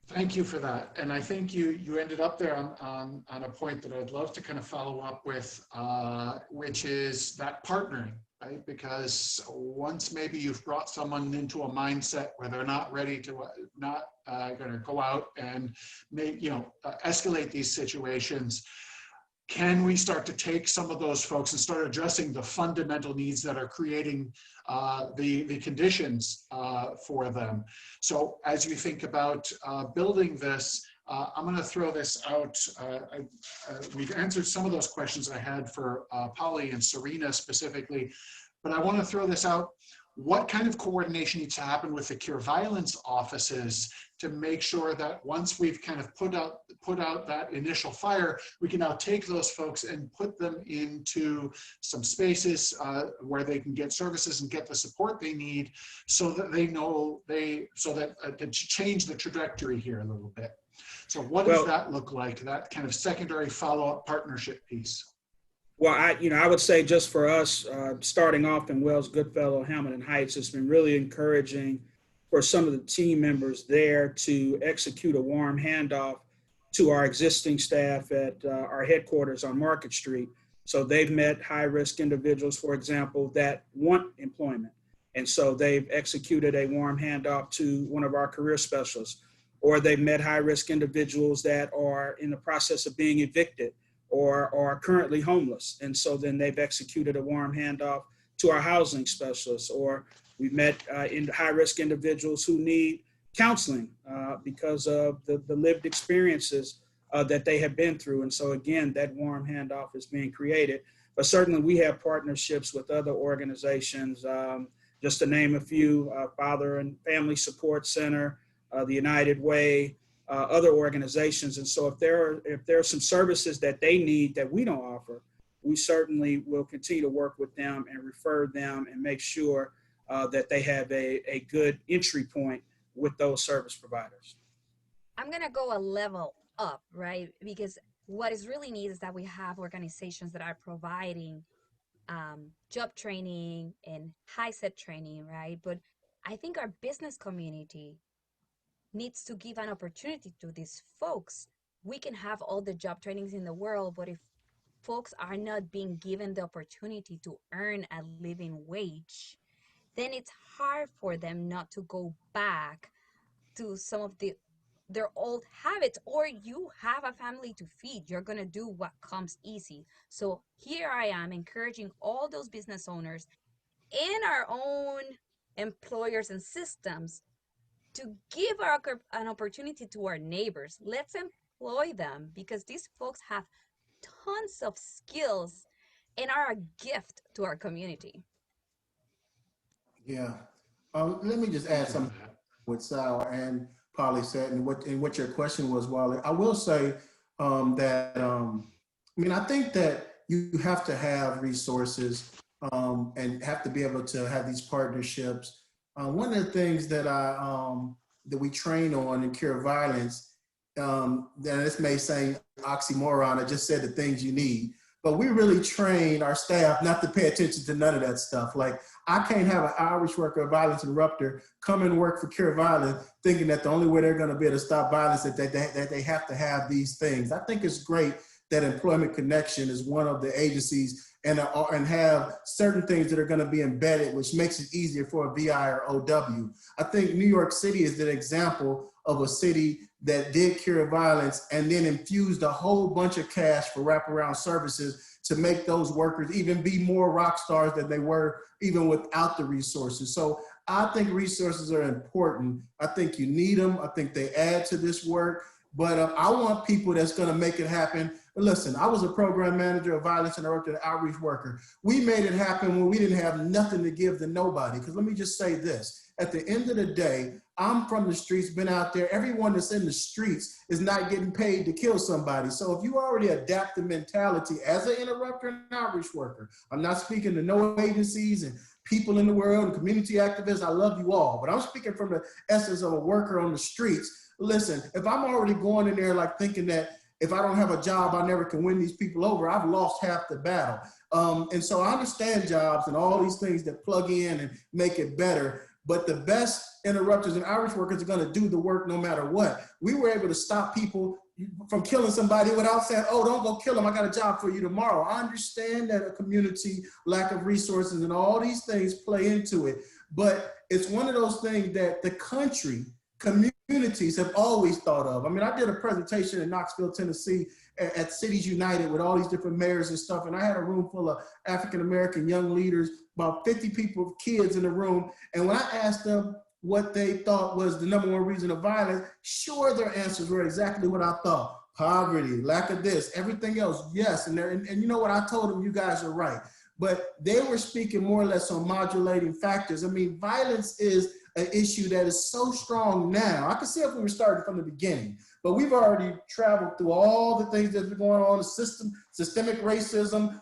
Thank you for that. And I think you ended up there on a point that I'd love to kind of follow up with, which is that partnering, right? Because once maybe you've brought someone into a mindset where they're not ready to, not going to go out and escalate these situations, can we start to take some of those folks and start addressing the fundamental needs that are creating the conditions for them? So as you think about building this, I'm going to throw this out. We've answered some of those questions I had for Polly and Serena specifically, but I want to throw this out. What kind of coordination needs to happen with the Cure Violence offices to make sure that once we've kind of put out that initial fire, we can now take those folks and put them into some spaces where they can get services and get the support they need, so that they know to change the trajectory here a little bit. So what does that look like? That kind of secondary follow-up partnership piece. Well, I would say just for us, starting off in Wells, Goodfellow, Hamilton Heights, it's been really encouraging for some of the team members there to execute a warm handoff to our existing staff at our headquarters on Market Street. So they've met high-risk individuals, for example, that want employment. And so they've executed a warm handoff to one of our career specialists, or they've met high-risk individuals that are in the process of being evicted or are currently homeless. And so then they've executed a warm handoff to our housing specialists, or we've met in high-risk individuals who need counseling because of the lived experiences that they have been through. And so again, that warm handoff is being created. But certainly we have partnerships with other organizations, just to name a few, Father and Family Support Center, the United Way, other organizations. And so if there are some services that they need that we don't offer, we certainly will continue to work with them and refer them and make sure that they have a good entry point with those service providers. I'm going to go a level up, right? Because what is really neat is that we have organizations that are providing job training and high-set training, right? But I think our business community needs to give an opportunity to these folks. We can have all the job trainings in the world, but if folks are not being given the opportunity to earn a living wage, then it's hard for them not to go back to some of their old habits. Or you have a family to feed, you're going to do what comes easy. So here I am encouraging all those business owners and our own employers and systems to give an opportunity to our neighbors. Let's employ them, because these folks have tons of skills and are a gift to our community. Yeah. Let me just add something what Sal and Polly said, and what your question was, Wally. I will say that I think that you have to have resources and have to be able to have these partnerships. One of the things that that we train on in Cure Violence, then this may seem oxymoron, I just said the things you need, but we really train our staff not to pay attention to none of that stuff. Like, I can't have an Irish worker, a violence interrupter, come and work for Cure Violence thinking that the only way they're going to be able to stop violence is that they have to have these things. I think it's great that Employment Connection is one of the agencies and have certain things that are going to be embedded, which makes it easier for a VI or OW. I think New York City is an example of a city that did Cure Violence and then infused a whole bunch of cash for wraparound services to make those workers even be more rock stars than they were even without the resources. So I think resources are important. I think you need them. I think they add to this work, but I want people that's gonna make it happen. Listen, I was a program manager, a violence interrupter, and outreach worker. We made it happen when we didn't have nothing to give to nobody. Because let me just say this, at the end of the day, I'm from the streets, been out there. Everyone that's in the streets is not getting paid to kill somebody. So if you already adapt the mentality as an interrupter and outreach worker, I'm not speaking to no agencies and people in the world and community activists, I love you all, but I'm speaking from the essence of a worker on the streets. Listen, if I'm already going in there like thinking that if I don't have a job, I never can win these people over, I've lost half the battle. And so I understand jobs and all these things that plug in and make it better, but the best interrupters and outreach workers are gonna do the work no matter what. We were able to stop people from killing somebody without saying, oh, don't go kill them, I got a job for you tomorrow. I understand that a community, lack of resources and all these things play into it, but it's one of those things that the communities have always thought of. I mean, I did a presentation in Knoxville, Tennessee at Cities United with all these different mayors and stuff, and I had a room full of African-American young leaders, about 50 people, kids in the room, and when I asked them what they thought was the #1 reason of violence, sure, their answers were exactly what I thought. Poverty, lack of this, everything else, yes. And you know what, I told them, you guys are right. But they were speaking more or less on modulating factors. I mean, violence is an issue that is so strong now. I can see if we were starting from the beginning, but we've already traveled through all the things that's been going on, the systemic racism,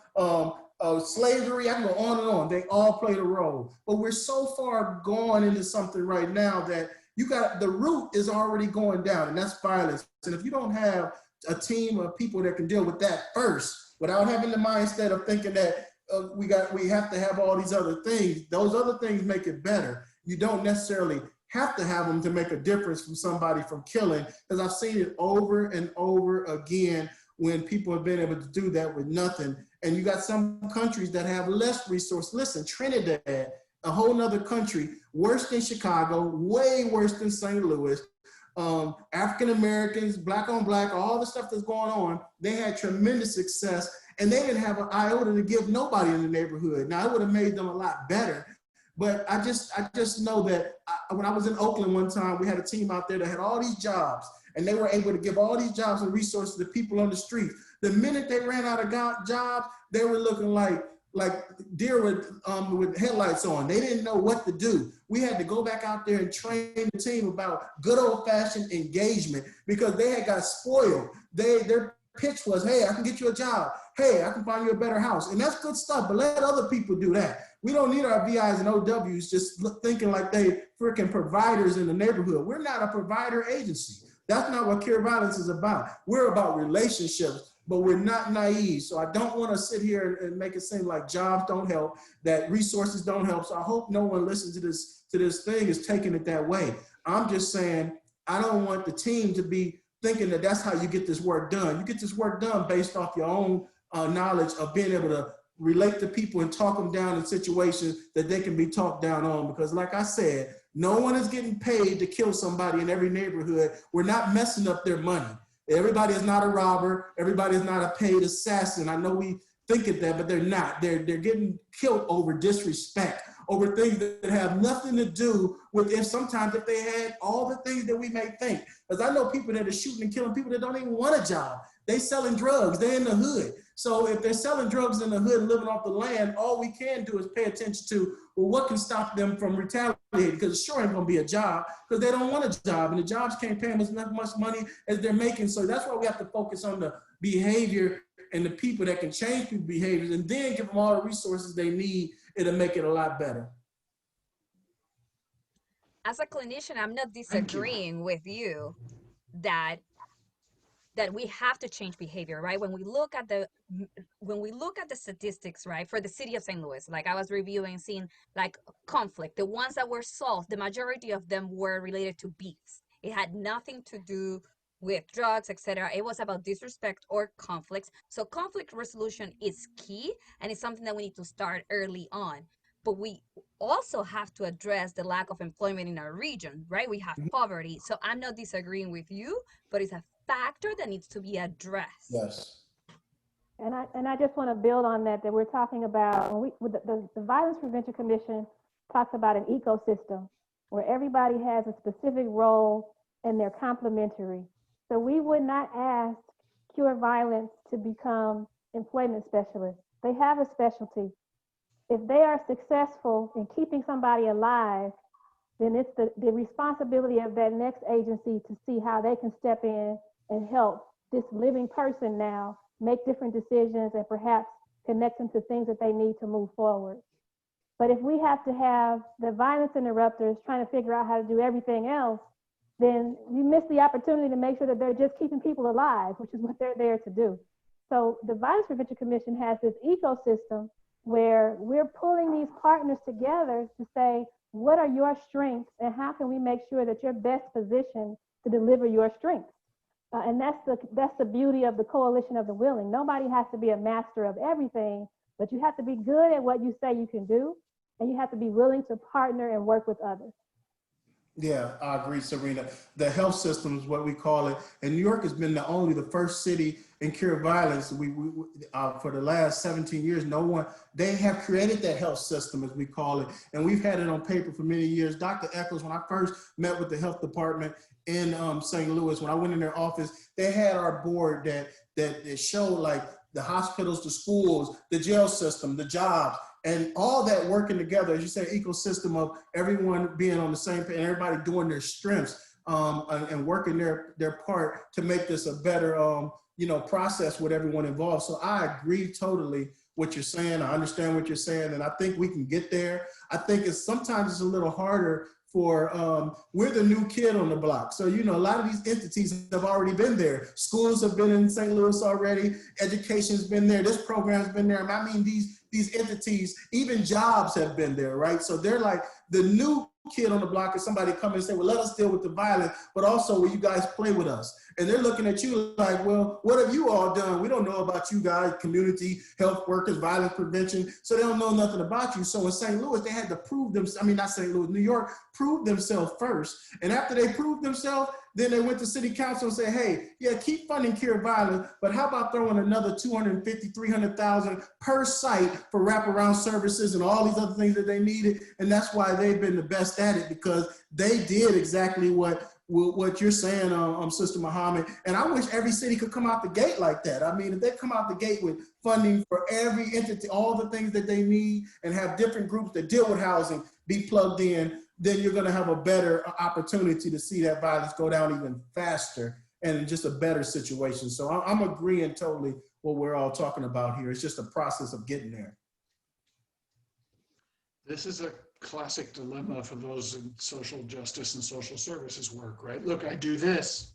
slavery, I can go on and on. They all played a role. But we're so far gone into something right now that the root is already going down, and that's violence. And if you don't have a team of people that can deal with that first, without having the mindset of thinking that we have to have all these other things, those other things make it better. You don't necessarily have to have them to make a difference from somebody from killing, because I've seen it over and over again when people have been able to do that with nothing. And you got some countries that have less resources. Listen, Trinidad, a whole nother country, worse than Chicago, way worse than St. Louis. African Americans, black on black, all the stuff that's going on, they had tremendous success. and they didn't have an iota to give nobody in the neighborhood. Now, it would have made them a lot better. But I just know that when I was in Oakland one time, we had a team out there that had all these jobs, and they were able to give all these jobs and resources to people on the street. The minute they ran out of jobs, they were looking like deer with headlights on. They didn't know what to do. We had to go back out there and train the team about good old-fashioned engagement because they had got spoiled. Their pitch was, hey, I can get you a job. Hey, I can find you a better house. And that's good stuff, but let other people do that. We don't need our VIs and OWs just thinking like they freaking providers in the neighborhood. We're not a provider agency. That's not what Cure Violence is about. We're about relationships, but we're not naive. So I don't want to sit here and make it seem like jobs don't help, that resources don't help. So I hope no one listens to this thing is taking it that way. I'm just saying, I don't want the team to be thinking that that's how you get this work done. You get this work done based off your own knowledge of being able to relate to people and talk them down in situations that they can be talked down on. Because like I said, no one is getting paid to kill somebody in every neighborhood. We're not messing up their money. Everybody is not a robber. Everybody is not a paid assassin. I know we think of that, but they're not. They're getting killed over disrespect, over things that have nothing to do with if they had all the things that we may think. Because I know people that are shooting and killing people that don't even want a job. They selling drugs, they're in the hood. So if they're selling drugs in the hood and living off the land, all we can do is pay attention to, well, what can stop them from retaliating? Because it sure ain't gonna be a job because they don't want a job and the jobs can't pay them as much money as they're making. So that's why we have to focus on the behavior and the people that can change people's behaviors and then give them all the resources they need. It'll make it a lot better. As a clinician, I'm not disagreeing with you that we have to change behavior, right? When we look at the statistics, right, for the city of St. Louis, like I was reviewing, seeing like conflict, the ones that were solved, the majority of them were related to beefs. It had nothing to do with drugs, etc. It was about disrespect or conflicts. So conflict resolution is key, and it's something that we need to start early on. But we also have to address the lack of employment in our region, right? We have poverty. So I'm not disagreeing with you, but it's a factor that needs to be addressed. Yes. And I just want to build on that we're talking about, when the Violence Prevention Commission talks about an ecosystem where everybody has a specific role and they're complementary. So we would not ask Cure Violence to become employment specialists. They have a specialty. If they are successful in keeping somebody alive, then it's the responsibility of that next agency to see how they can step in and help this living person now make different decisions and perhaps connect them to things that they need to move forward. But if we have to have the violence interrupters trying to figure out how to do everything else, then you miss the opportunity to make sure that they're just keeping people alive, which is what they're there to do. So the Violence Prevention Commission has this ecosystem where we're pulling these partners together to say, what are your strengths and how can we make sure that you're best positioned to deliver your strengths? And that's the beauty of the coalition of the willing. Nobody has to be a master of everything, but you have to be good at what you say you can do, and you have to be willing to partner and work with others. Yeah, I agree, Serena. The health system is what we call it. And New York has been the first city in Cure Violence. We for the last 17 years, they have created that health system, as we call it. And we've had it on paper for many years. Dr. Eccles, when I first met with the health department in St. Louis, when I went in their office, they had our board that showed like the hospitals, the schools, the jail system, the jobs, and all that working together, as you say, ecosystem of everyone being on the same page, and everybody doing their strengths and working their part to make this a better process with everyone involved. So I agree totally what you're saying. I understand what you're saying, and I think we can get there. I think sometimes it's a little harder for, we're the new kid on the block. So, a lot of these entities have already been there. Schools have been in St. Louis already. Education's been there. This program's been there. I mean, these entities, even jobs have been there, right? So they're like the new kid on the block is somebody come and say, well, let us deal with the violence, but also will you guys play with us? And they're looking at you like, well, what have you all done? We don't know about you guys, community health workers, violence prevention. So they don't know nothing about you. So in St. Louis, they had to prove themselves. I mean, not St. Louis, New York, prove themselves first. And after they proved themselves, then they went to city council and said, hey, yeah, keep funding Cure Violence, but how about throwing another 250, 300,000 per site for wraparound services and all these other things that they needed. And that's why they've been the best at it, because they did exactly what you're saying, Sister Muhammad. And I wish every city could come out the gate like that. I mean, if they come out the gate with funding for every entity, all the things that they need, and have different groups that deal with housing be plugged in, then you're gonna have a better opportunity to see that violence go down even faster and just a better situation. So I'm agreeing totally what we're all talking about here. It's just a process of getting there. This is a classic dilemma for those in social justice and social services work, right? Look, I do this,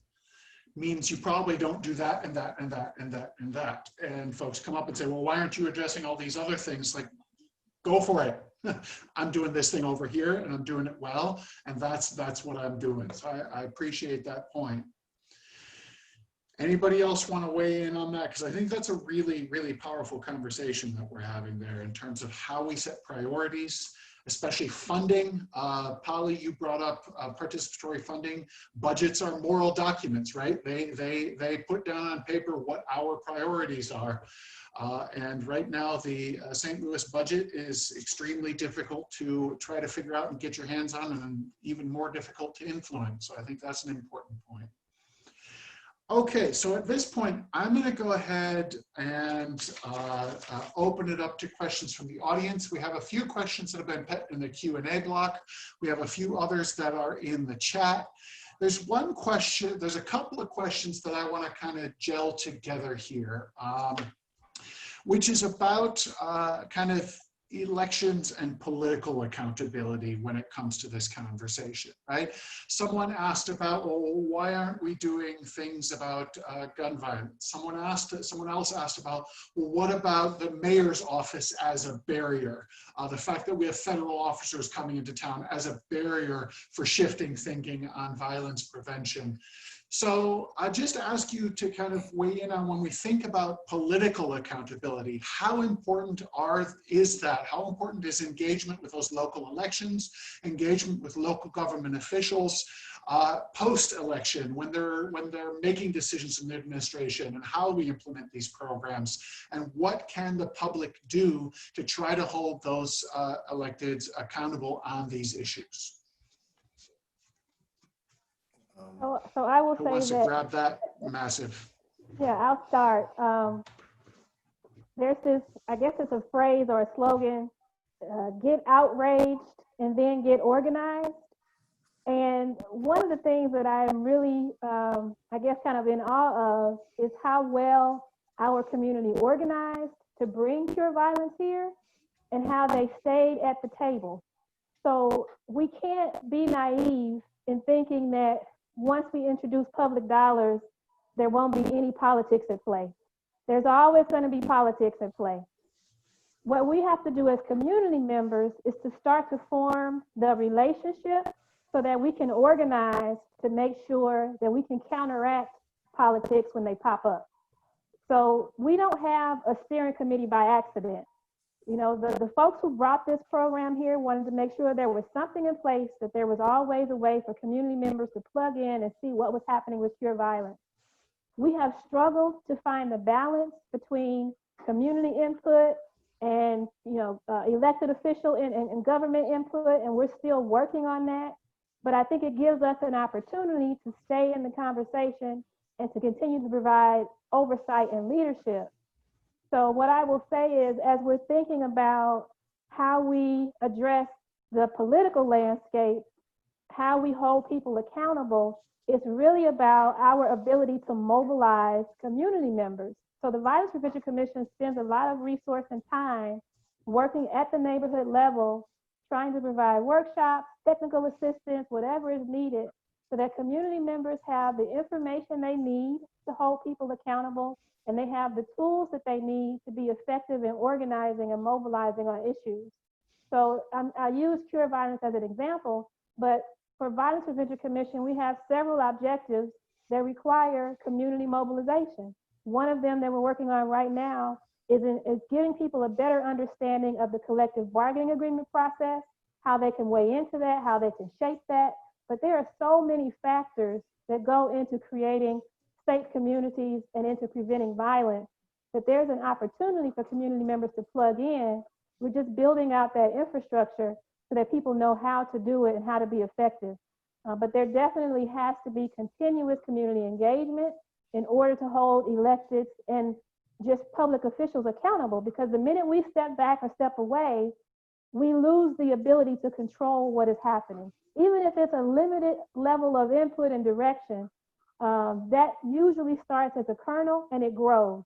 means you probably don't do that and that and that and that and that. And folks come up and say, well, why aren't you addressing all these other things? Like, go for it. I'm doing this thing over here and I'm doing it well. And that's what I'm doing. So I appreciate that point. Anybody else want to weigh in on that? Because I think that's a really, really powerful conversation that we're having there in terms of how we set priorities, especially funding. Polly, you brought up participatory funding. Budgets are moral documents, right? They put down on paper what our priorities are. And right now, the St. Louis budget is extremely difficult to try to figure out and get your hands on, and even more difficult to influence. So I think that's an important point. Okay, so at this point, I'm going to go ahead and open it up to questions from the audience. We have a few questions that have been put in the Q&A block. We have a few others that are in the chat. There's one question, there's a couple of questions that I want to kind of gel together here, which is about kind of elections and political accountability when it comes to this conversation, right? Someone asked about, well, why aren't we doing things about gun violence? Someone else asked about, well, what about the mayor's office as a barrier? The fact that we have federal officers coming into town as a barrier for shifting thinking on violence prevention. So I just ask you to kind of weigh in on, when we think about political accountability, how important is that? How important is engagement with those local elections, engagement with local government officials, post-election, when they're making decisions in the administration, and how we implement these programs, and what can the public do to try to hold those electeds accountable on these issues? So I will Who say wants to that, grab that? Massive. yeah, I'll start. There's this, I guess it's a phrase or a slogan, get outraged and then get organized. And one of the things that I am really, I guess, kind of in awe of is how well our community organized to bring Cure Violence here, and how they stayed at the table. So we can't be naive in thinking that once we introduce public dollars, there won't be any politics at play. There's always going to be politics at play. What we have to do as community members is to start to form the relationship so that we can organize to make sure that we can counteract politics when they pop up. So we don't have a steering committee by accident. You know, the folks who brought this program here wanted to make sure there was something in place, that there was always a way for community members to plug in and see what was happening with Cure Violence. We have struggled to find the balance between community input and, elected official and government input, and we're still working on that. But I think it gives us an opportunity to stay in the conversation and to continue to provide oversight and leadership. So what I will say is, as we're thinking about how we address the political landscape, how we hold people accountable, it's really about our ability to mobilize community members. So the Violence Prevention Commission spends a lot of resource and time working at the neighborhood level, trying to provide workshops, technical assistance, whatever is needed, so that community members have the information they need to hold people accountable, and they have the tools that they need to be effective in organizing and mobilizing on issues. So I use Cure Violence as an example, but for Violence Prevention Commission, we have several objectives that require community mobilization. One of them that we're working on right now is giving people a better understanding of the collective bargaining agreement process, how they can weigh into that, how they can shape that. But there are so many factors that go into creating safe communities and into preventing violence that there's an opportunity for community members to plug in. We're just building out that infrastructure so that people know how to do it and how to be effective. But there definitely has to be continuous community engagement in order to hold electeds and just public officials accountable, because the minute we step back or step away, we lose the ability to control what is happening. Even if it's a limited level of input and direction, that usually starts as a kernel and it grows.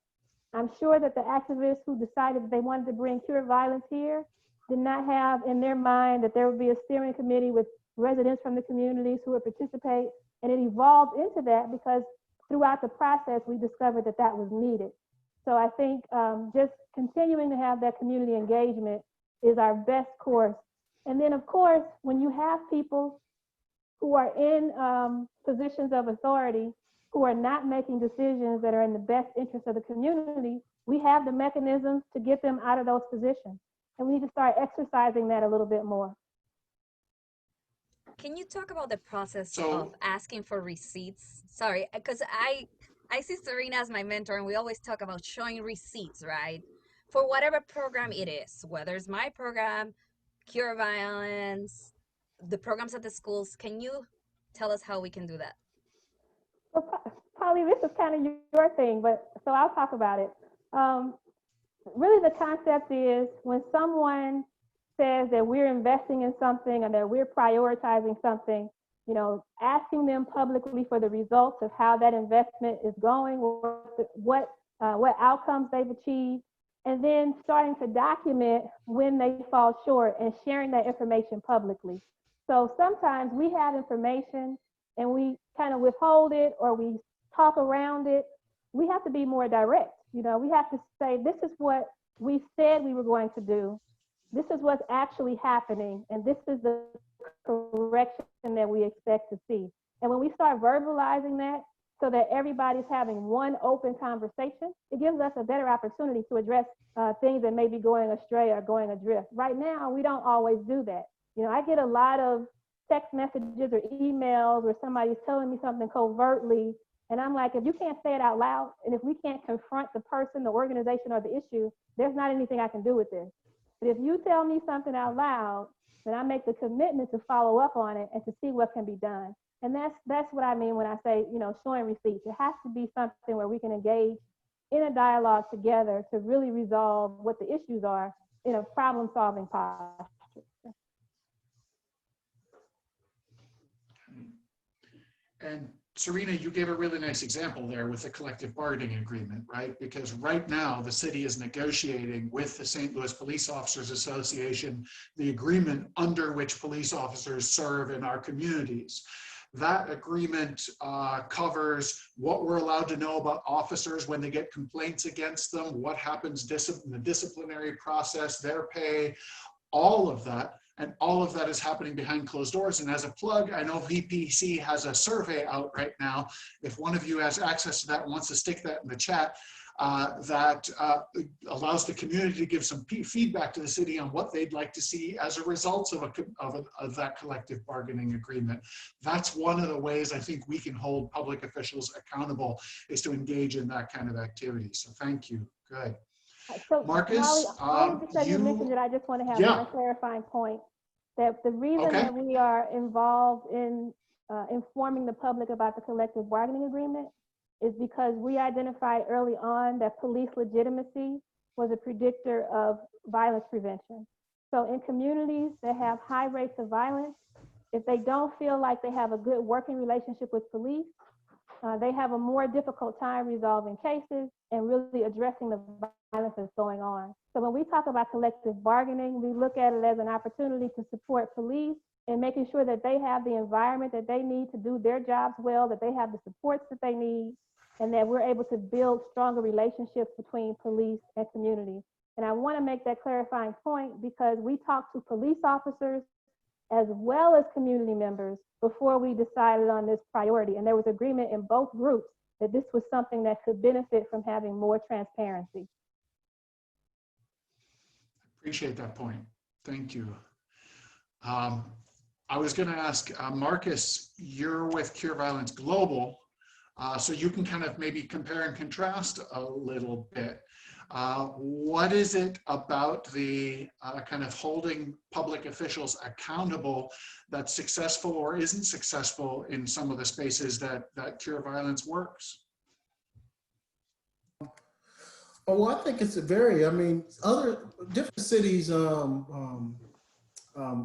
I'm sure that the activists who decided that they wanted to bring Cure Violence here did not have in their mind that there would be a steering committee with residents from the communities who would participate. And it evolved into that because throughout the process, we discovered that that was needed. So I think just continuing to have that community engagement is our best course. And then of course, when you have people who are in positions of authority, who are not making decisions that are in the best interest of the community, we have the mechanisms to get them out of those positions. And we need to start exercising that a little bit more. Can you talk about the process of asking for receipts? Sorry, because I see Serena as my mentor, and we always talk about showing receipts, right? For whatever program it is, whether it's my program, Cure Violence, the programs at the schools. Can you tell us how we can do that? Well, Polly, this is kind of your thing, but so I'll talk about it. Really, the concept is when someone says that we're investing in something and that we're prioritizing something, you know, asking them publicly for the results of how that investment is going, what outcomes they've achieved, and then starting to document when they fall short and sharing that information publicly. So sometimes we have information and we kind of withhold it or we talk around it. We have to be more direct. You know, we have to say, this is what we said we were going to do. This is what's actually happening, and this is the correction that we expect to see. And when we start verbalizing that so that everybody's having one open conversation, it gives us a better opportunity to address things that may be going astray or going adrift. Right now, we don't always do that. You know, I get a lot of text messages or emails where somebody's telling me something covertly, and I'm like, if you can't say it out loud, and if we can't confront the person, the organization, or the issue, there's not anything I can do with this. But if you tell me something out loud, then I make the commitment to follow up on it and to see what can be done. And that's what I mean when I say, you know, showing receipts. It has to be something where we can engage in a dialogue together to really resolve what the issues are in a problem-solving posture. And Serena, you gave a really nice example there with the collective bargaining agreement, right? Because right now the city is negotiating with the St. Louis Police Officers Association the agreement under which police officers serve in our communities. That agreement covers what we're allowed to know about officers when they get complaints against them, what happens in the disciplinary process, their pay, all of that. And all of that is happening behind closed doors. And as a plug, I know VPC has a survey out right now. If one of you has access to that and wants to stick that in the chat, that allows the community to give some feedback to the city on what they'd like to see as a result of that collective bargaining agreement. That's one of the ways I think we can hold public officials accountable, is to engage in that kind of activity. So thank you. Good. So, Marcus, Molly, because you mentioned it, I just want to have one clarifying point. That the reason that we are involved in informing the public about the collective bargaining agreement is because we identified early on that police legitimacy was a predictor of violence prevention. So in communities that have high rates of violence, if they don't feel like they have a good working relationship with police, they have a more difficult time resolving cases and really addressing the violence that's going on. So when we talk about collective bargaining, we look at it as an opportunity to support police and making sure that they have the environment that they need to do their jobs well, that they have the supports that they need, and that we're able to build stronger relationships between police and community. And I want to make that clarifying point because we talk to police officers as well as community members before we decided on this priority. And there was agreement in both groups that this was something that could benefit from having more transparency. Appreciate that point. Thank you. I was going to ask Marcus, you're with Cure Violence Global, so you can kind of maybe compare and contrast a little bit. What is it about the kind of holding public officials accountable that's successful or isn't successful in some of the spaces that Cure Violence works? Oh, well, I think it's I mean, different cities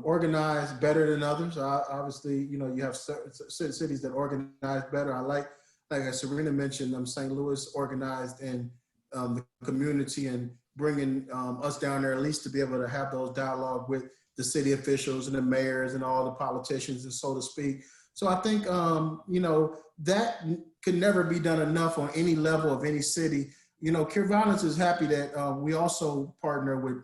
organize better than others. Obviously, you know, you have certain cities that organize better. I like as Serena mentioned, St. Louis organized in the community and bringing us down there at least to be able to have those dialogue with the city officials and the mayors and all the politicians, and so to speak. So I think, you know, that could never be done enough on any level of any city. You know, Cure Violence is happy that we also partner with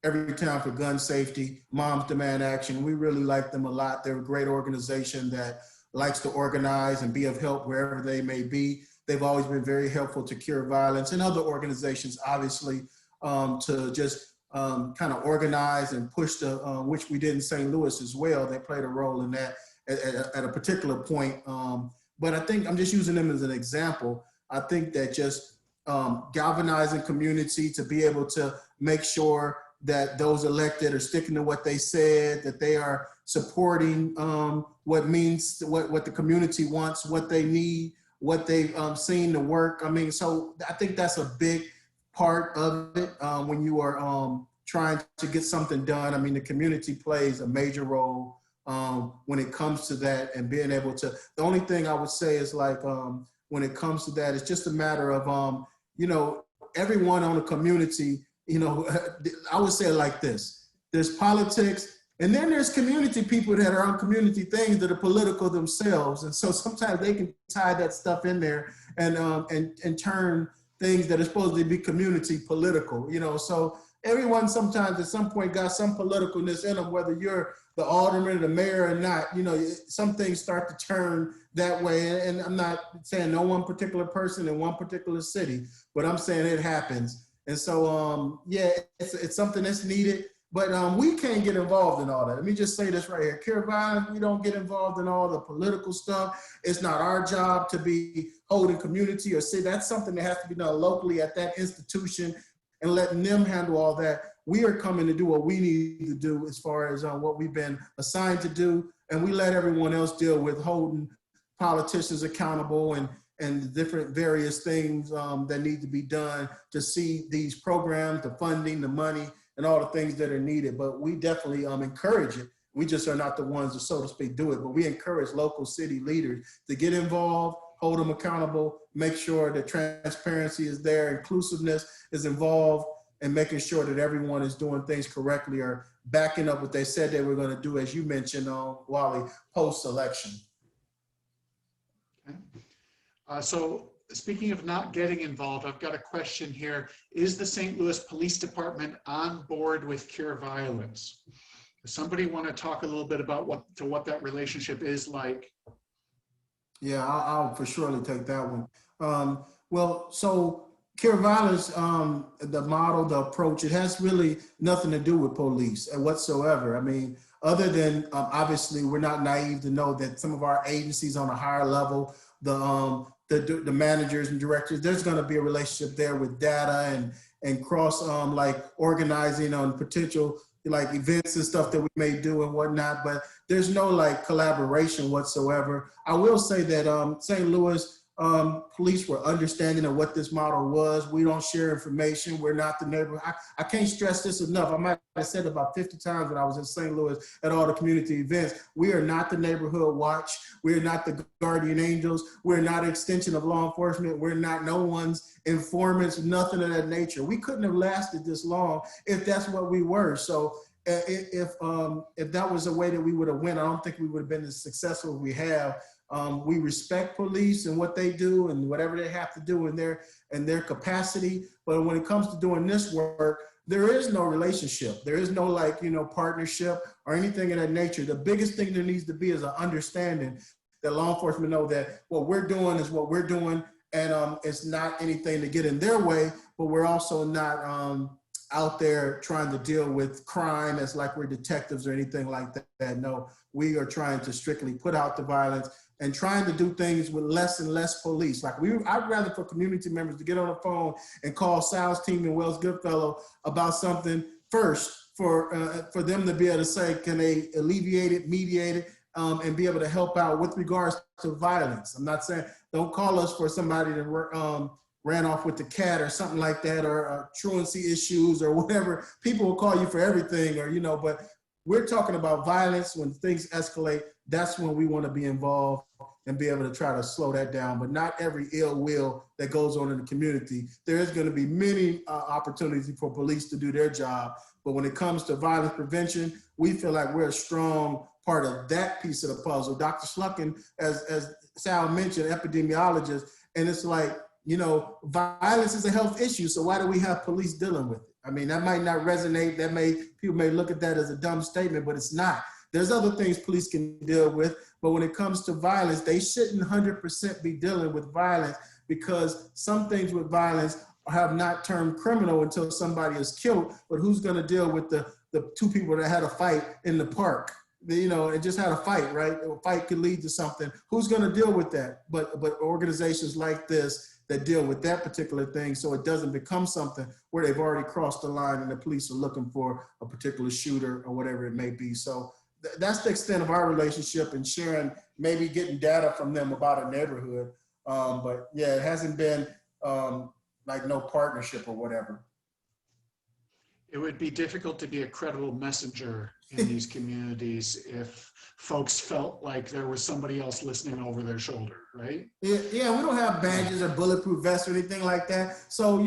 Every Town for Gun Safety, Moms Demand Action. We really like them a lot. They're a great organization that likes to organize and be of help wherever they may be. They've always been very helpful to Cure Violence and other organizations, obviously, to just kind of organize and push the, which we did in St. Louis as well. They played a role in that at a particular point. But I think I'm just using them as an example. I think that just galvanizing community to be able to make sure that those elected are sticking to what they said, that they are supporting what the community wants, what they need, what they've seen to work. I mean, so I think that's a big part of it when you are trying to get something done. I mean, the community plays a major role when it comes to that, and being able to, the only thing I would say is like, when it comes to that, it's just a matter of, you know, everyone on the community, you know, I would say it like this: there's politics, and then there's community people that are on community things that are political themselves. And so sometimes they can tie that stuff in there and turn things that are supposed to be community political, you know. So everyone sometimes at some point got some politicalness in them, whether you're the alderman or the mayor or not. You know, some things start to turn that way. And I'm not saying no one particular person in one particular city, but I'm saying it happens. And so, yeah, it's something that's needed, but we can't get involved in all that. Let me just say this right here. Cure Violence, we don't get involved in all the political stuff. It's not our job to be holding community or city. That's something that has to be done locally at that institution and letting them handle all that. We are coming to do what we need to do as far as what we've been assigned to do. And we let everyone else deal with holding politicians accountable and the different various things that need to be done to see these programs, the funding, the money, and all the things that are needed. But we definitely encourage it. We just are not the ones that, so to speak, do it. But we encourage local city leaders to get involved, hold them accountable, make sure that transparency is there, inclusiveness is involved, and making sure that everyone is doing things correctly or backing up what they said they were going to do, as you mentioned, Wally, post-election. Okay. So speaking of not getting involved, I've got a question here. Is the St. Louis Police Department on board with Cure Violence? Does somebody want to talk a little bit about what that relationship is like? Yeah, I'll for surely take that one. Well, so Cure Violence, the model, the approach, it has really nothing to do with police whatsoever. I mean, other than obviously we're not naive to know that some of our agencies on a higher level, the managers and directors, there's going to be a relationship there with data and cross like organizing on potential like events and stuff that we may do and whatnot, but there's no like collaboration whatsoever. I will say that St. Louis police were understanding of what this model was. We don't share information. We're not the neighborhood. I can't stress this enough. I might have said it about 50 times when I was in St. Louis at all the community events. We are not the neighborhood watch. We're not the guardian angels. We're not an extension of law enforcement. We're not no one's informants, nothing of that nature. We couldn't have lasted this long if that's what we were. So if that was a way that we would have went, I don't think we would have been as successful as we have. We respect police and what they do and whatever they have to do in their capacity. But when it comes to doing this work, there is no relationship. There is no like, partnership or anything of that nature. The biggest thing there needs to be is an understanding that law enforcement know that what we're doing is what we're doing, and it's not anything to get in their way, but we're also not out there trying to deal with crime as like we're detectives or anything like that. No, we are trying to strictly put out the violence and trying to do things with less and less police. Like I'd rather for community members to get on the phone and call Sal's team in Wells Goodfellow about something first for them to be able to say, can they alleviate it, mediate it, and be able to help out with regards to violence. I'm not saying don't call us for somebody that ran off with the cat or something like that, or truancy issues or whatever. People will call you for everything, or but we're talking about violence. When things escalate, that's when we want to be involved and be able to try to slow that down. But not every ill will that goes on in the community. There is going to be many opportunities for police to do their job. But when it comes to violence prevention, we feel like we're a strong part of that piece of the puzzle. Dr. Slucken, as Sal mentioned, epidemiologist, and it's like, violence is a health issue, so why do we have police dealing with it? I mean, that might not resonate. People may look at that as a dumb statement, but it's not. There's other things police can deal with, but when it comes to violence, they shouldn't 100% be dealing with violence, because some things with violence have not turned criminal until somebody is killed. But who's going to deal with the two people that had a fight in the park? It just had a fight, right? A fight could lead to something. Who's going to deal with that? But organizations like this that deal with that particular thing, so it doesn't become something where they've already crossed the line and the police are looking for a particular shooter or whatever it may be. So that's the extent of our relationship, and sharing, maybe getting data from them about a neighborhood. But yeah, it hasn't been like no partnership or whatever. It would be difficult to be a credible messenger in these communities if folks felt like there was somebody else listening over their shoulder, right? Yeah, we don't have badges or bulletproof vests or anything like that. So,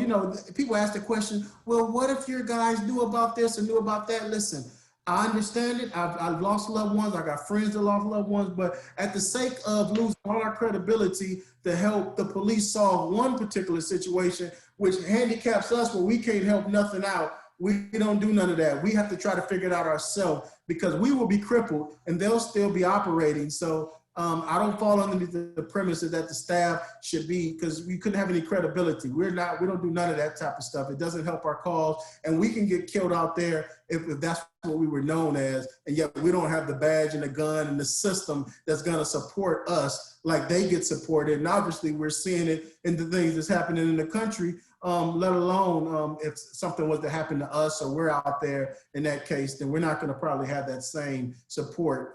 people ask the question, well, what if your guys knew about this or knew about that? Listen, I understand it. I've lost loved ones. I got friends that lost loved ones. But at the sake of losing all our credibility to help the police solve one particular situation, which handicaps us where we can't help nothing out, we don't do none of that. We have to try to figure it out ourselves, because we will be crippled and they'll still be operating. So I don't fall underneath the premises that the staff should be, because we couldn't have any credibility. We don't do none of that type of stuff. It doesn't help our cause, and we can get killed out there if that's what we were known as, and yet we don't have the badge and the gun and the system that's going to support us like they get supported. And obviously we're seeing it in the things that's happening in the country, let alone if something was to happen to us or we're out there in that case, then we're not going to probably have that same support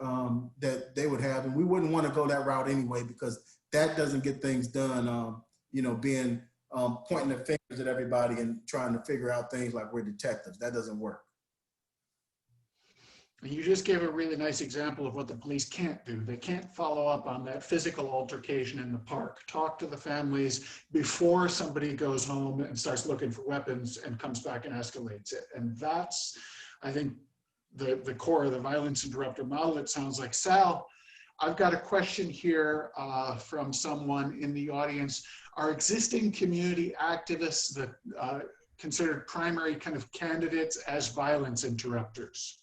that they would have. And we wouldn't want to go that route anyway, because that doesn't get things done, being pointing the fingers at everybody and trying to figure out things like we're detectives. That doesn't work. You just gave a really nice example of what the police can't do. They can't follow up on that physical altercation in the park, talk to the families before somebody goes home and starts looking for weapons and comes back and escalates it. And that's, I think, the core of the violence interrupter model, it sounds like. Sal, I've got a question here from someone in the audience. Are existing community activists that considered primary kind of candidates as violence interrupters?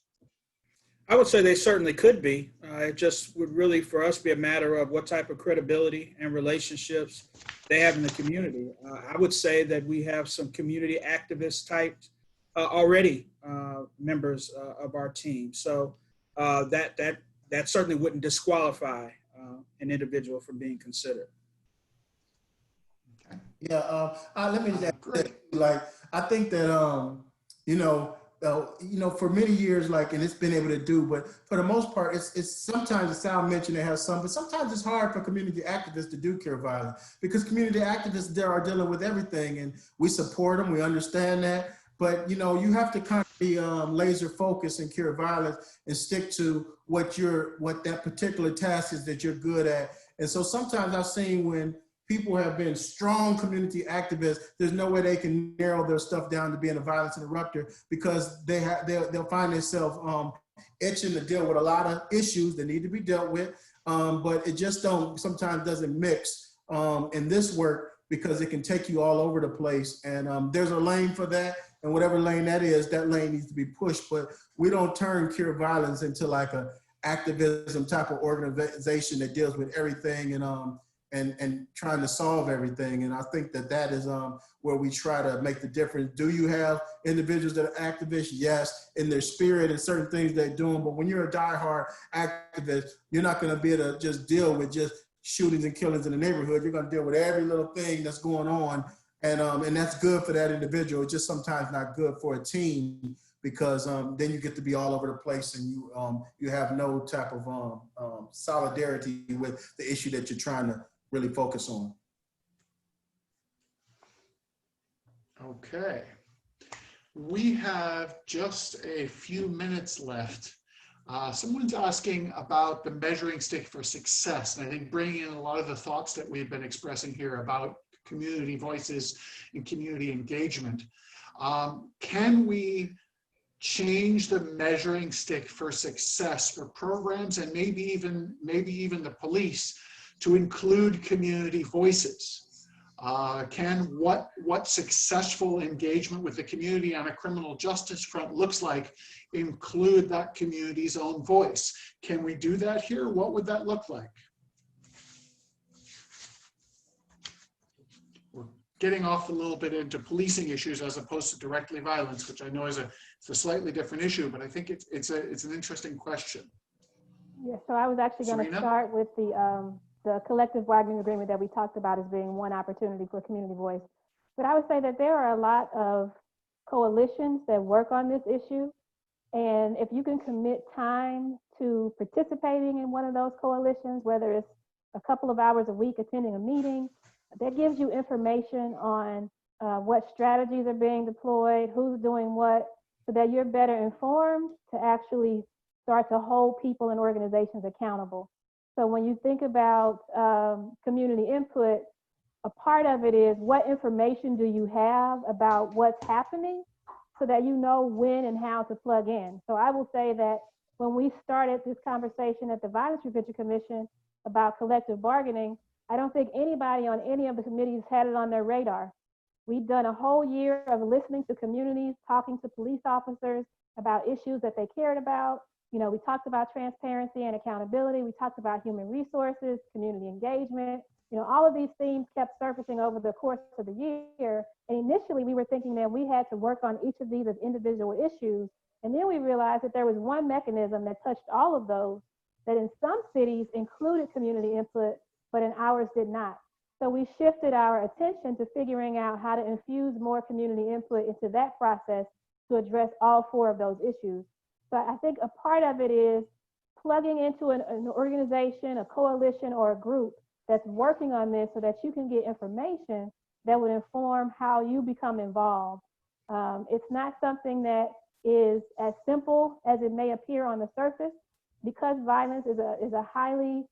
I would say they certainly could be. It just would really, for us, be a matter of what type of credibility and relationships they have in the community. I would say that we have some community activist types already members of our team. So that certainly wouldn't disqualify an individual from being considered. Okay. Yeah, let me just add, like, I think that, for many years, and it's been able to do, but for the most part, it's sometimes, as Sal mentioned, it has some, but sometimes it's hard for community activists to do cure violence, because community activists there are dealing with everything, and we support them, we understand that, but you have to kind of be laser focused and cure violence and stick to what that particular task is that you're good at. And so sometimes I've seen when people have been strong community activists, there's no way they can narrow their stuff down to being a violence interrupter, because they'll find themselves itching to deal with a lot of issues that need to be dealt with, but it just sometimes doesn't mix in this work, because it can take you all over the place. And there's a lane for that, and whatever lane that is, that lane needs to be pushed. But we don't turn Cure Violence into like a activism type of organization that deals with everything and trying to solve everything. And I think that is where we try to make the difference. Do you have individuals that are activists? Yes, in their spirit and certain things they're doing. But when you're a diehard activist, you're not going to be able to just deal with just shootings and killings in the neighborhood. You're going to deal with every little thing that's going on. And that's good for that individual. It's just sometimes not good for a team, because then you get to be all over the place, and you have no type of solidarity with the issue that you're trying to really focus on. Okay. We have just a few minutes left. Someone's asking about the measuring stick for success, and I think bringing in a lot of the thoughts that we've been expressing here about community voices and community engagement. Can we change the measuring stick for success for programs and maybe even the police to include community voices? Can what successful engagement with the community on a criminal justice front looks like include that community's own voice? Can we do that here? What would that look like? We're getting off a little bit into policing issues as opposed to directly violence, which I know is it's a slightly different issue, but I think it's an interesting question. Yeah, so I was actually going to start with the collective bargaining agreement that we talked about as being one opportunity for community voice. But I would say that there are a lot of coalitions that work on this issue. And if you can commit time to participating in one of those coalitions, whether it's a couple of hours a week attending a meeting, that gives you information on what strategies are being deployed, who's doing what, so that you're better informed to actually start to hold people and organizations accountable. So when you think about community input, a part of it is what information do you have about what's happening so that you know when and how to plug in. So I will say that when we started this conversation at the Violence Prevention Commission about collective bargaining, I don't think anybody on any of the committees had it on their radar. We've done a whole year of listening to communities, talking to police officers about issues that they cared about. You know, we talked about transparency and accountability. We talked about human resources, community engagement. You know, all of these themes kept surfacing over the course of the year. And initially we were thinking that we had to work on each of these as individual issues. And then we realized that there was one mechanism that touched all of those, that in some cities included community input, but in ours did not. So we shifted our attention to figuring out how to infuse more community input into that process to address all four of those issues. So I think a part of it is plugging into an organization, a coalition, or a group that's working on this so that you can get information that would inform how you become involved. It's not something that is as simple as it may appear on the surface, because violence is a highly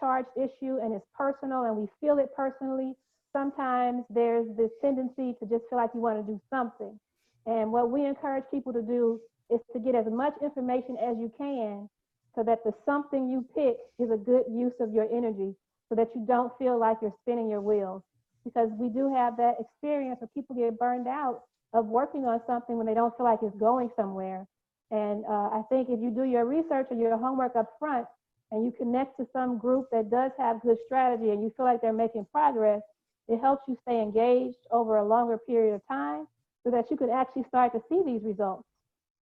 charged issue and it's personal and we feel it personally. Sometimes there's this tendency to just feel like you want to do something. And what we encourage people to do is to get as much information as you can so that the something you pick is a good use of your energy, so that you don't feel like you're spinning your wheels. Because we do have that experience where people get burned out of working on something when they don't feel like it's going somewhere. And I think if you do your research or your homework up front and you connect to some group that does have good strategy and you feel like they're making progress, it helps you stay engaged over a longer period of time so that you can actually start to see these results.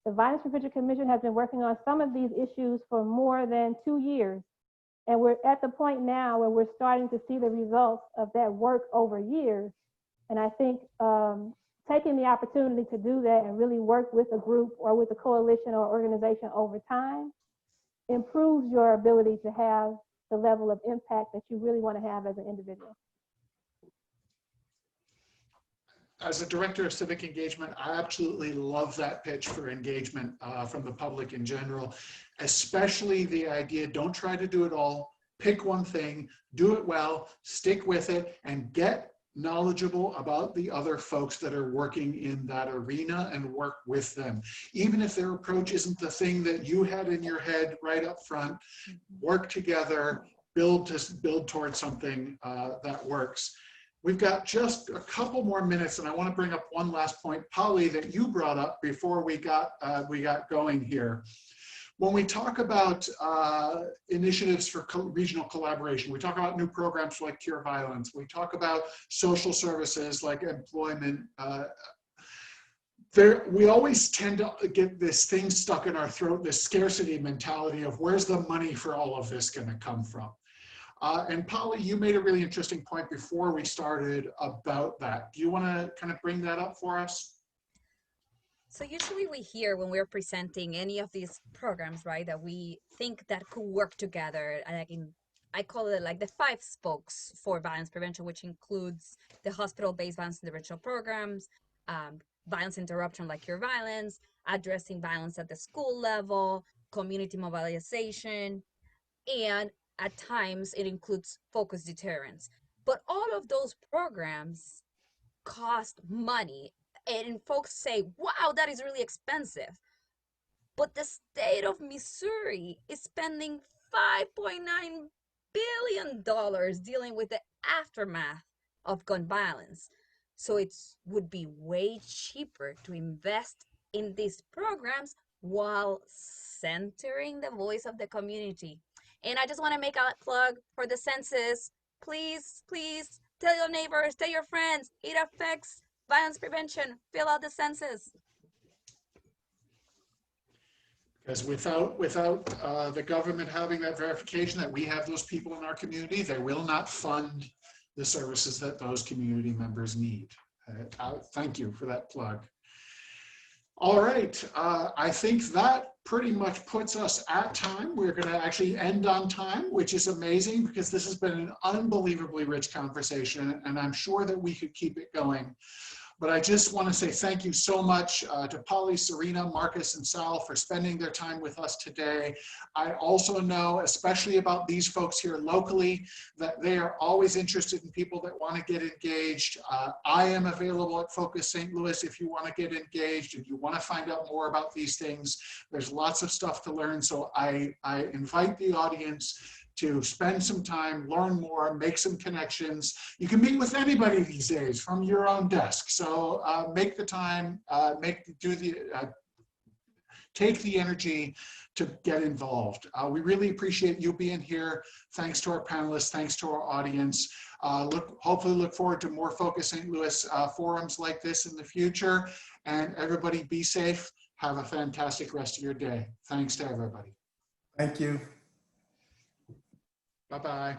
The Violence Prevention Commission has been working on some of these issues for more than 2 years. And we're at the point now where we're starting to see the results of that work over years. And I think taking the opportunity to do that and really work with a group or with a coalition or organization over time improves your ability to have the level of impact that you really want to have as an individual. As a director of civic engagement, I absolutely love that pitch for engagement from the public in general, especially the idea, don't try to do it all, pick one thing, do it well, stick with it, and get knowledgeable about the other folks that are working in that arena and work with them. Even if their approach isn't the thing that you had in your head right up front, work together, build towards something that works. We've got just a couple more minutes, and I want to bring up one last point, Polly, that you brought up before we got going here. When we talk about initiatives for regional collaboration, we talk about new programs like Cure Violence, we talk about social services like employment. We always tend to get this thing stuck in our throat, this scarcity mentality of where's the money for all of this going to come from? And Polly, you made a really interesting point before we started about that. Do you want to kind of bring that up for us? So usually we hear when we're presenting any of these programs, right, that we think that could work together. I call it like the 5 spokes for violence prevention, which includes the hospital-based violence intervention programs, violence interruption like Cure Violence, addressing violence at the school level, community mobilization, and at times it includes focused deterrence. But all of those programs cost money. And folks say, wow, that is really expensive. But the state of Missouri is spending $5.9 billion dealing with the aftermath of gun violence. So it would be way cheaper to invest in these programs while centering the voice of the community. And I just want to make a plug for the census. Please, please tell your neighbors, tell your friends, it affects violence prevention. Fill out the census. Because without the government having that verification that we have those people in our community, they will not fund the services that those community members need. Thank you for that plug. All right, I think that pretty much puts us at time. We're going to actually end on time, which is amazing because this has been an unbelievably rich conversation, and I'm sure that we could keep it going. But I just want to say thank you so much to Polly, Serena, Marcus, and Sal for spending their time with us today. I also know, especially about these folks here locally, that they are always interested in people that want to get engaged. I am available at Focus St. Louis if you want to get engaged and you want to find out more about these things. There's lots of stuff to learn, so I invite the audience to spend some time, learn more, make some connections. You can meet with anybody these days from your own desk. So make the time, take the energy to get involved. We really appreciate you being here. Thanks to our panelists, thanks to our audience. Hopefully look forward to more Focus St. Louis forums like this in the future. And everybody be safe. Have a fantastic rest of your day. Thanks to everybody. Thank you. Bye-bye.